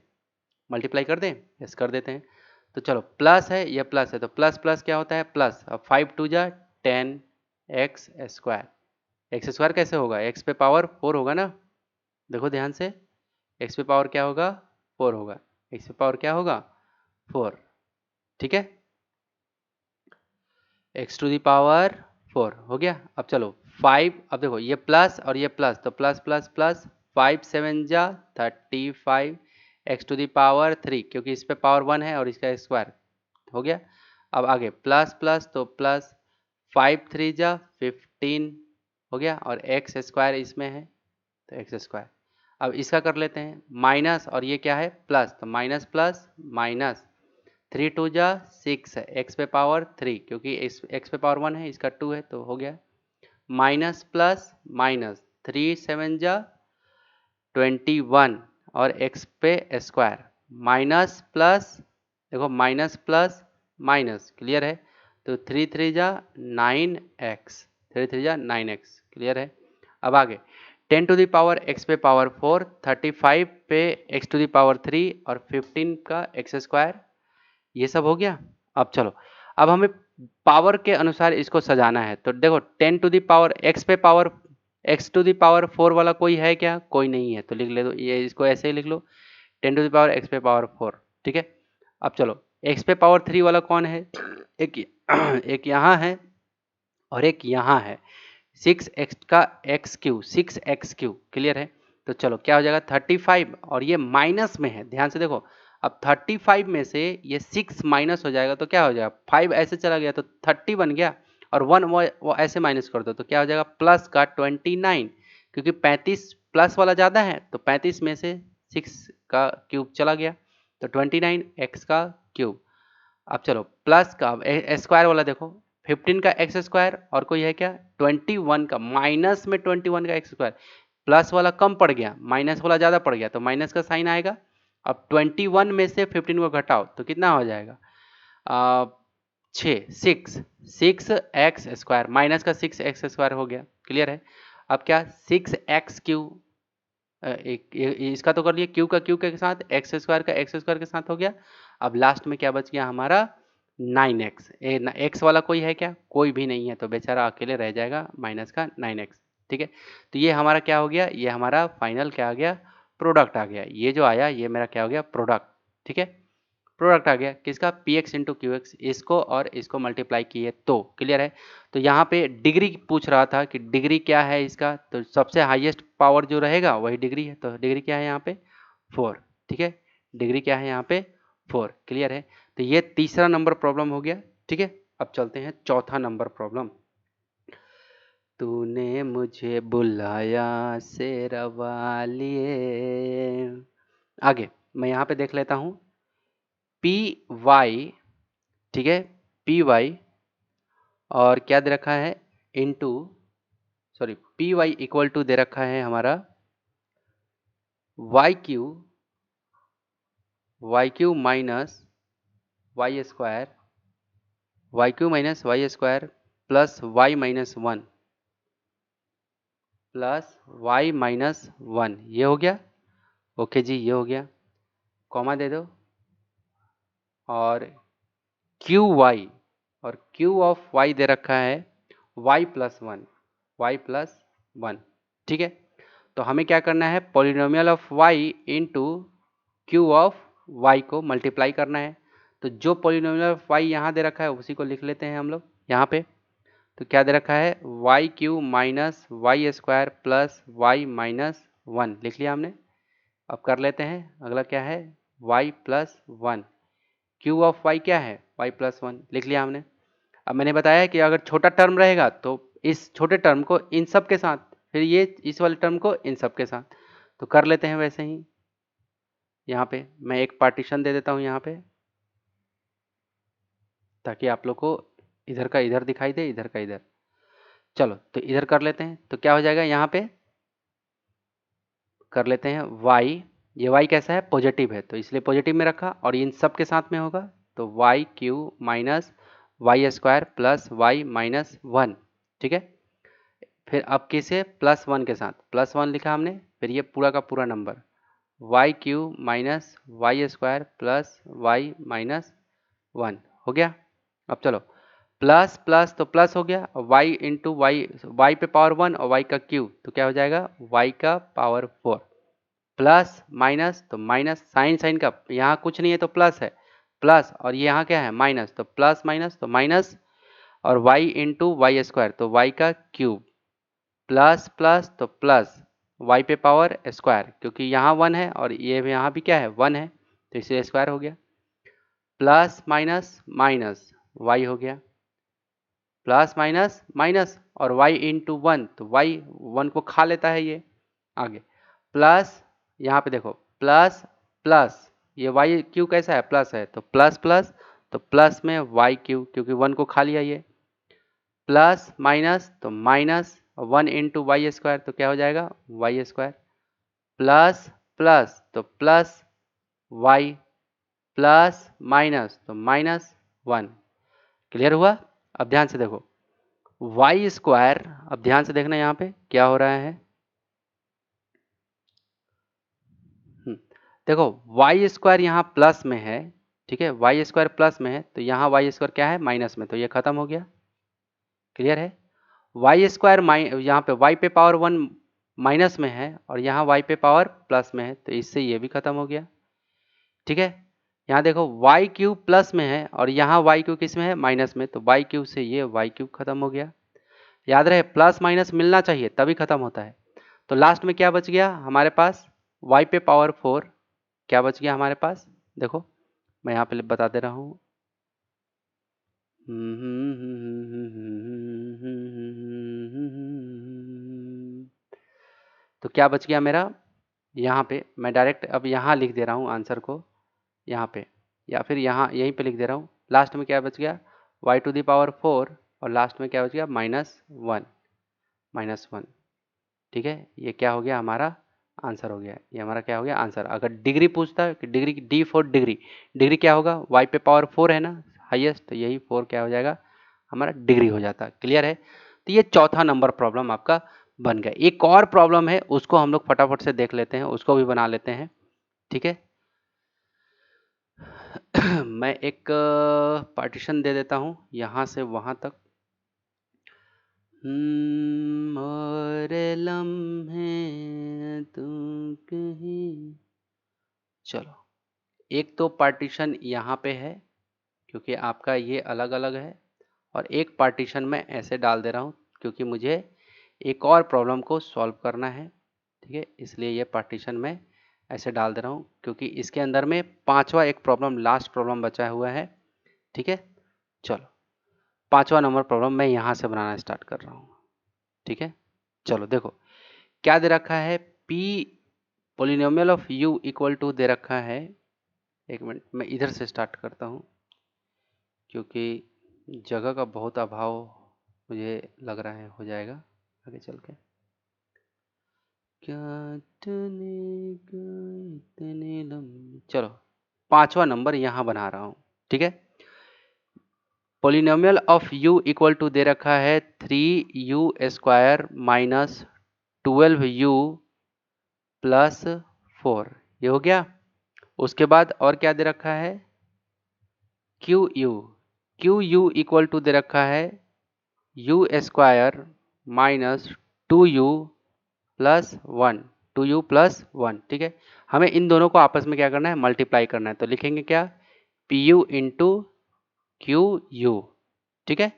मल्टीप्लाई कर दें, यस कर देते हैं। तो चलो प्लस है, ये प्लस है, तो प्लस प्लस क्या होता है प्लस, अब 5 2 जा 10x², x² कैसे होगा, x पे पावर 4 होगा ना, देखो ध्यान से, x पे पावर क्या होगा 4 होगा, x पे पावर क्या होगा 4, ठीक है, x टू दी पावर 4 हो गया। अब चलो 5, अब देखो ये प्लस और ये प्लस, तो प्लस प्लस प्लस 5 7 जा 35 x टू दी पावर 3, क्योंकि इस पे पावर 1 है और इसका स्क्वायर हो गया। अब आगे प्लस प्लस, तो प्लस 5 3 जा 15 हो गया, और x² इसमें है तो x²। अब इसका कर लेते हैं माइनस, और ये क्या है प्लस, तो माइनस प्लस माइनस 3 2 जा 6 है, एक्स पे पावर 3, क्योंकि एक्स पे पावर 1 है, इसका 2 है, तो हो गया माइनस प्लस माइनस 3 7 जा 21, और एक्स पे स्क्वायर, माइनस प्लस, देखो माइनस प्लस माइनस, क्लियर है। तो 3 3 जा 9x, 3 3 जा 9x, क्लियर है। अब आगे 10 टू दी पावर x पे पावर 4, 35 पे x टू दी पावर 3, और 15 का x², ये सब हो गया। अब चलो, अब हमें पावर के अनुसार इसको सजाना है। तो देखो 10 to the power x to the power 4 वाला कोई है क्या, कोई नहीं है, तो लिख ले दो, ये इसको ऐसे ही लिख लो, 10 टू दी पावर x पे पावर 4, ठीक है। अब चलो x पे पावर 3 वाला कौन है, एक एक यहाँ है और एक यहाँ है, 6x का x³ 6x³, क्लियर है। तो चलो क्या हो जाएगा 35, और ये माइनस में है, ध्यान से देखो, अब 35 में से ये 6 माइनस हो जाएगा, तो क्या हो जाएगा 5 ऐसे चला गया तो 30 बन गया, और 1 वो ऐसे माइनस कर दो, तो क्या हो जाएगा प्लस का 29, क्योंकि 35 प्लस वाला ज़्यादा है, तो 35 में से 6 का क्यूब चला गया, तो 29 x का क्यूब। अब चलो प्लस का स्क्वायर वाला देखो, 15 का x² और कोई है क्या 21 का, माइनस में 21 का x², प्लस वाला कम पड़ गया, माइनस वाला ज़्यादा पड़ गया, तो माइनस का साइन आएगा। अब 21 में से 15 को घटाओ तो कितना हो जाएगा, 6x², माइनस का 6x² हो गया, क्लियर है। अब क्या 6x³ इसका तो कर लिया, क्यू का क्यू के साथ, x² का x² के साथ हो गया। अब लास्ट में क्या बच गया हमारा 9x, एक्स वाला कोई है क्या, कोई भी नहीं है, तो बेचारा अकेले रह जाएगा माइनस का 9x, ठीक है। तो ये हमारा क्या हो गया, ये हमारा फाइनल क्या आ गया, प्रोडक्ट आ गया, ये जो आया ये मेरा क्या हो गया प्रोडक्ट, ठीक है। प्रोडक्ट आ गया किसका, P x into Q x, इसको और इसको मल्टीप्लाई किए तो, क्लियर है। तो यहाँ पे डिग्री पूछ रहा था कि डिग्री क्या है इसका, तो सबसे हाईएस्ट पावर जो रहेगा वही डिग्री है, तो डिग्री क्या है यहाँ पे 4, ठीक है, डिग्री क्या है यहाँ पे 4, क्लियर है। तो ये तीसरा नंबर प्रॉब्लम हो गया, ठीक है। अब चलते हैं चौथा नंबर प्रॉब्लम। तूने मुझे बुलाया शेरा वालिए। आगे मैं यहाँ पे देख लेता हूँ पी वाई, ठीक है, पी वाई और क्या दे रखा है into, sorry P Y equal to दे रखा है हमारा Y Q minus Y square, Y Q minus Y square plus Y minus one plus Y minus one, ये हो गया। ओके जी, ये हो गया, कॉमा दे दो और क्यू वाई, और क्यू ऑफ वाई दे रखा है y plus one, y plus one, ठीक है। तो हमें क्या करना है, polynomial of y into q of y को मल्टीप्लाई करना है। तो जो पॉलिनोमियल ऑफ वाई यहाँ दे रखा है उसी को लिख लेते हैं हम लोग यहाँ पे। तो क्या दे रखा है y Q minus Y square plus Y minus one, लिख लिया हमने। अब कर लेते हैं अगला क्या है y plus one, q of y क्या है वाई प्लस वन, लिख लिया हमने। अब मैंने बताया कि अगर छोटा टर्म रहेगा तो इस छोटे टर्म को इन सब के साथ, फिर ये इस वाले टर्म को इन सब के साथ, तो कर लेते हैं वैसे ही। यहाँ पे मैं एक पार्टीशन दे देता हूँ यहाँ पे, ताकि आप लोग को इधर का इधर दिखाई दे, इधर का इधर। चलो तो इधर कर लेते हैं, तो क्या हो जाएगा यहाँ पे कर लेते हैं y, ये y कैसा है पॉजिटिव है तो इसलिए पॉजिटिव में रखा, और इन सब के साथ में होगा तो y Q minus Y square plus Y minus one, ठीक है। फिर अब किसे प्लस वन के साथ प्लस वन लिखा हमने, फिर ये पूरा का पूरा number y Q minus Y square plus Y minus one हो गया। अब चलो प्लस प्लस तो प्लस हो गया, वाई इंटू वाई, वाई पे पावर वन और वाई का क्यूब तो क्या हो जाएगा वाई का पावर फोर, प्लस माइनस तो माइनस, साइन साइन का यहाँ कुछ नहीं है तो प्लस है, प्लस और ये यहाँ क्या है माइनस, तो प्लस माइनस तो माइनस, और y इंटू वाई स्क्वायर तो y का क्यूब, प्लस प्लस तो प्लस y पे पावर स्क्वायर, क्योंकि यहाँ वन है और ये यहाँ भी क्या है वन है तो इसलिए स्क्वायर हो गया, प्लस माइनस माइनस y हो गया, प्लस माइनस माइनस और y इंटू वन तो y वन को खा लेता है ये, आगे प्लस यहाँ पे देखो प्लस प्लस, ये वाई क्यू कैसा है प्लस है तो प्लस प्लस तो प्लस में वाई क्यू क्योंकि वन को खा लिया ये, प्लस माइनस तो minus one into y square तो क्या हो जाएगा वाई स्क्वायर, प्लस प्लस तो प्लस वाई, प्लस माइनस तो माइनस वन। क्लियर हुआ। अब ध्यान से देखो वाई स्क्वायर, अब ध्यान से देखना यहाँ पे क्या हो रहा है, देखो वाई स्क्वायर यहाँ प्लस में है, ठीक है, वाई स्क्वायर प्लस में है तो यहाँ वाई स्क्वायर क्या है माइनस में, तो ये खत्म हो गया। क्लियर है। वाई स्क्वायर यहाँ पे वाई पे पावर वन माइनस में है और यहाँ वाई पे पावर प्लस में है तो इससे ये भी खत्म हो गया, ठीक है। यहाँ देखो वाई क्यूब प्लस में है और यहाँ वाई क्यूब किस में है माइनस में, तो वाई क्यूब से ये वाई क्यूब खत्म हो गया। याद रहे प्लस माइनस मिलना चाहिए तभी खत्म होता है। तो लास्ट में क्या बच गया हमारे पास वाई पे पावर फोर, क्या बच गया हमारे पास, देखो मैं यहाँ पे बता दे रहा हूँ, तो क्या बच गया मेरा, यहाँ पे मैं डायरेक्ट अब यहाँ लिख दे रहा हूँ आंसर को यहाँ पे, या फिर यहाँ यहीं पे लिख दे रहा हूँ। लास्ट में क्या बच गया y to the power four और लास्ट में क्या बच गया माइनस वन, ठीक है। ये क्या हो गया हमारा आंसर हो गया, ये हमारा क्या हो गया आंसर। अगर डिग्री पूछता है कि degree D for degree, degree क्या होगा y पे पावर फोर है ना हाईएस्ट, तो यही फोर क्या हो जाएगा हमारा डिग्री हो जाता। क्लियर है। तो ये चौथा नंबर प्रॉब्लम आपका बन गया। एक और प्रॉब्लम है उसको हम लोग फटाफट से देख लेते हैं, उसको भी बना लेते हैं, ठीक है। मैं एक पार्टीशन दे देता हूं यहां से वहां तक, और लम्हे तुम कहीं, चलो एक तो पार्टीशन यहाँ पे है क्योंकि आपका ये अलग अलग है, और एक पार्टीशन मैं ऐसे डाल दे रहा हूँ क्योंकि मुझे एक और प्रॉब्लम को सॉल्व करना है, ठीक है, इसलिए ये पार्टीशन मैं ऐसे डाल दे रहा हूँ क्योंकि इसके अंदर में पांचवा एक प्रॉब्लम लास्ट प्रॉब्लम बचा हुआ है, ठीक है। चलो पांचवा नंबर प्रॉब्लम मैं यहाँ से बनाना स्टार्ट कर रहा हूँ, ठीक है, चलो देखो क्या दे रखा है, p polynomial of u equal to दे रखा है, एक मिनट मैं इधर से स्टार्ट करता हूँ क्योंकि जगह का बहुत अभाव मुझे लग रहा है हो जाएगा आगे चल के। इतने लंबे, चलो 5वां नंबर यहाँ बना रहा हूँ, ठीक है। Polynomial of u equal to दे रखा है 3u square minus 12u plus 4, ये हो गया। उसके बाद और क्या दे रखा है, क्यू यू इक्वल टू दे रखा है u square minus 2u plus 1, 2u plus 1, ठीक है। हमें इन दोनों को आपस में क्या करना है, मल्टीप्लाई करना है, तो लिखेंगे क्या, P U into Q U, ठीक है।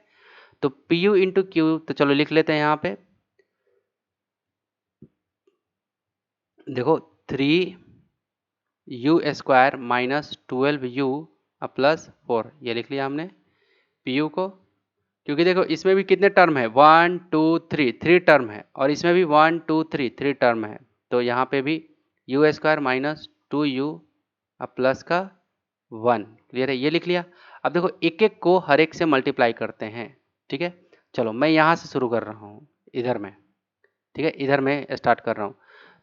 तो पी यू इंटू क्यू, तो चलो लिख लेते हैं यहाँ पे, देखो 3u square minus 12u plus 4, ये लिख लिया हमने पी यू को, क्योंकि देखो इसमें भी कितने टर्म है, 1 2 3, 3 टर्म है, और इसमें भी 1 2 3, 3 टर्म है, तो यहाँ पे भी you square minus 2u plus का 1, क्लियर है, ये लिख लिया। अब देखो एक एक को हर एक से मल्टीप्लाई करते हैं, ठीक है। चलो मैं यहाँ से शुरू कर रहा हूँ, इधर में, ठीक है, इधर मैं स्टार्ट कर रहा हूँ।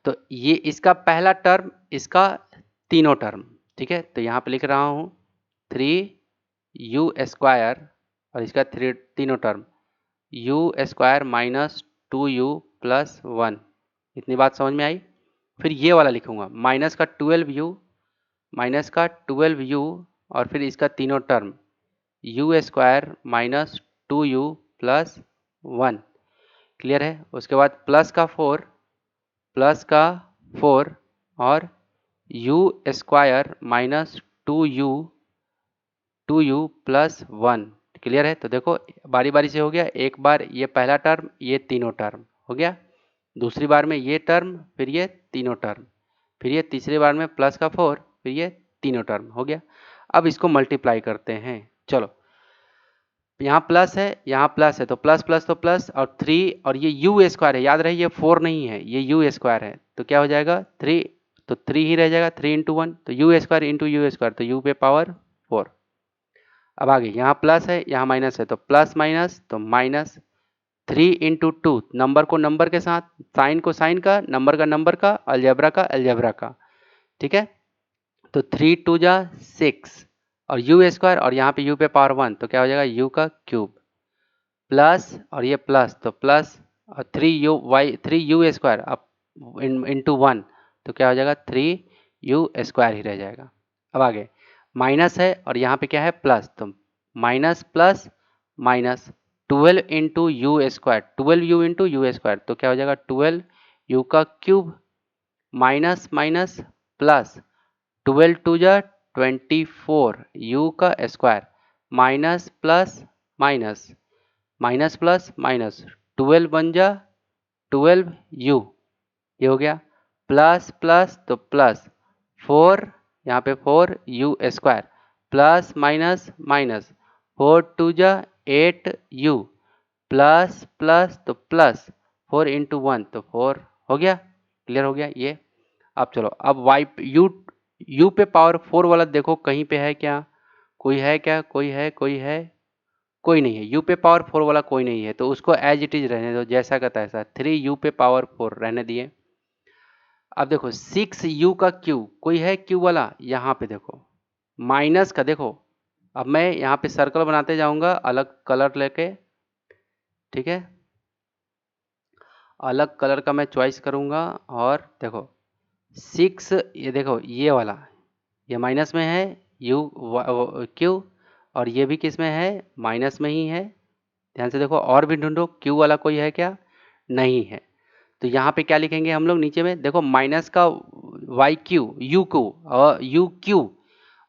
तो ये इसका पहला टर्म, इसका तीनों टर्म, ठीक है। तो यहाँ पे लिख रहा हूँ 3u स्क्वायर और इसका तीनों term u square minus 2u plus 1, इतनी बात समझ में आई। फिर ये वाला लिखूंगा माइनस का 12u और फिर इसका तीनों term u square minus 2u plus 1, clear है। उसके बाद प्लस का 4 और u square minus 2u plus 1, clear है। तो देखो बारी बारी से हो गया, एक बार ये पहला टर्म, ये तीनों टर्म हो गया, दूसरी बार में ये टर्म, फिर ये तीनों टर्म, फिर ये तीसरी बार में प्लस का 4, फिर ये तीनों टर्म हो गया। अब इसको मल्टीप्लाई करते हैं, चलो यहाँ प्लस है, यहाँ प्लस है, तो प्लस प्लस तो प्लस, और 3 और ये u स्क्वायर है, याद रहे ये 4 नहीं है, ये u स्क्वायर है, तो क्या हो जाएगा 3, तो 3 ही रह जाएगा, 3 इंटू 1, तो u square into u square, तो u पे पावर 4। अब आगे यहाँ प्लस है, यहाँ माइनस है, तो प्लस माइनस तो माइनस 3 इंटू 2, नंबर को नंबर के साथ, साइन को साइन का, नंबर का, अलजेब्रा का, ठीक है। तो 3 2 जा 6 और u स्क्वायर और यहाँ पे u पे पावर 1, तो क्या हो जाएगा u का क्यूब प्लस, और ये प्लस तो प्लस, और 3u स्क्वायर अब इंटू 1, तो क्या हो जाएगा 3u स्क्वायर ही रह जाएगा। अब आगे माइनस है और यहाँ पे क्या है प्लस, तो minus plus minus 12 into u square, 12u into u square, तो क्या हो जाएगा 12u का क्यूब माइनस माइनस प्लस 12 टू जा 24 u का square minus plus minus minus plus minus 12 बन जा 12u, ये हो गया, प्लस प्लस तो प्लस 4, यहाँ पे 4u square plus minus minus 4 टू जा 8u प्लस प्लस तो प्लस 4 इंटू 1, तो 4 हो गया, क्लियर हो गया ये। अब चलो अब u पे पावर 4 वाला देखो कहीं पे है क्या, कोई है क्या, कोई नहीं है, u पे पावर 4 वाला कोई नहीं है, तो उसको एज इट इज रहने दो, जैसा का तैसा, 3u पे पावर 4 रहने दिए। अब देखो 6u का क्यू, कोई है क्यू वाला, यहाँ पे देखो माइनस का, देखो अब मैं यहाँ पे सर्कल बनाते जाऊंगा अलग कलर लेके, ठीक है, अलग कलर का मैं चॉइस करूंगा, और देखो 6, ये देखो ये वाला, ये माइनस में है क्यू, और ये भी किस में है, माइनस में ही है, ध्यान से देखो, और भी ढूंढो क्यू वाला कोई है क्या, नहीं है। तो यहाँ पे क्या लिखेंगे हम लोग, नीचे में देखो माइनस का वाई क्यू यू क्यू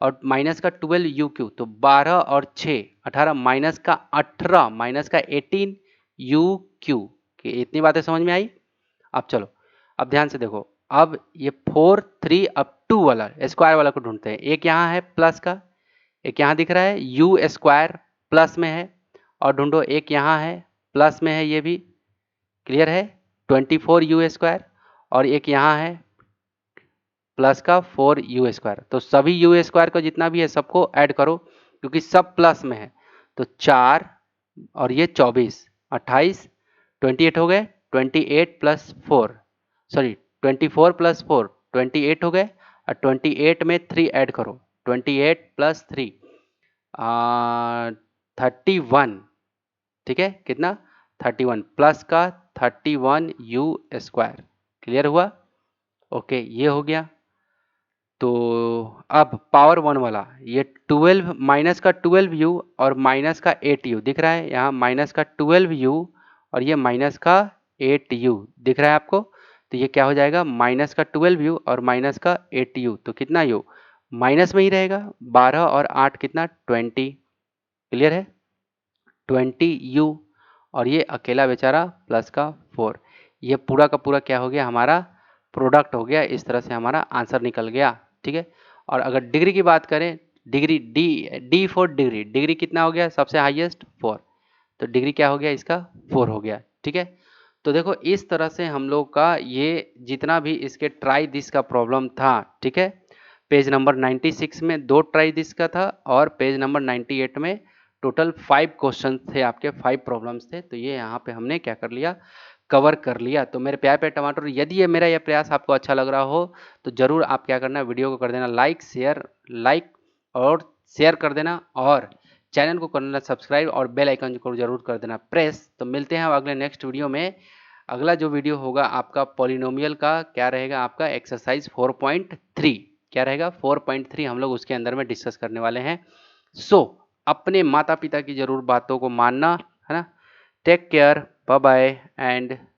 और माइनस का 12 यू क्यू, तो 12 और 6 18, माइनस का 18 माइनस का 18 यू क्यू, इतनी बातें समझ में आई। अब चलो अब ध्यान से देखो, अब ये 4 3 अब 2 वाला स्क्वायर वाला को ढूंढते हैं, एक यहाँ है प्लस का, एक यहाँ दिख रहा है यू स्क्वायर प्लस में है, और ढूंढो एक यहाँ है प्लस में है ये भी, क्लियर है, 24u², और एक यहाँ है प्लस का 4u²। तो सभी u² को जितना भी है सबको ऐड करो, क्योंकि सब प्लस में है। तो 4 और ये 24, 28, 28 हो गए, 28 प्लस 4, सॉरी 24 प्लस 4 28 हो गए, और 28 में 3 ऐड करो, 28 प्लस 3 31, ठीक है, कितना 31 प्लस का 31u²। क्लियर हुआ? ओके, ये हो गया। तो अब पावर 1 वाला, ये 12 माइनस का 12u और माइनस का 8u दिख रहा है, यहाँ माइनस का 12u और ये माइनस का 8u दिख रहा है आपको। तो ये क्या हो जाएगा, माइनस का 12u और माइनस का 8u, तो कितना u माइनस में ही रहेगा, 12 और 8 कितना 20। क्लियर है, 20u, और ये अकेला बेचारा प्लस का 4। ये पूरा का पूरा क्या हो गया, हमारा प्रोडक्ट हो गया। इस तरह से हमारा आंसर निकल गया, ठीक है। और अगर डिग्री की बात करें, degree D for degree, degree कितना हो गया, सबसे हाईएस्ट 4, तो डिग्री क्या हो गया इसका 4 हो गया, ठीक है। तो देखो इस तरह से हम लोग का ये जितना भी इसके ट्राई दिस का प्रॉब्लम था, ठीक है, पेज नंबर 96 में 2 ट्राई दिस का था, और पेज नंबर 98 में टोटल 5 क्वेश्चन थे आपके, 5 प्रॉब्लम्स थे। तो ये यहाँ पे हमने क्या कर लिया, कवर कर लिया। तो मेरे प्यारे प्यारे टमाटर, यदि ये मेरा ये प्रयास आपको अच्छा लग रहा हो तो जरूर आप क्या करना, वीडियो को कर देना लाइक और शेयर कर देना, और चैनल को करना सब्सक्राइब, और बेल आइकन को जरूर कर देना प्रेस। तो मिलते हैं अगले नेक्स्ट वीडियो में। अगला जो वीडियो होगा आपका पॉलिनोमियल का क्या रहेगा, आपका एक्सरसाइज 4.3 क्या रहेगा, 4.3 हम लोग उसके अंदर में डिस्कस करने वाले हैं। सो अपने माता पिता की जरूर बातों को मानना, है ना। Take care, bye bye and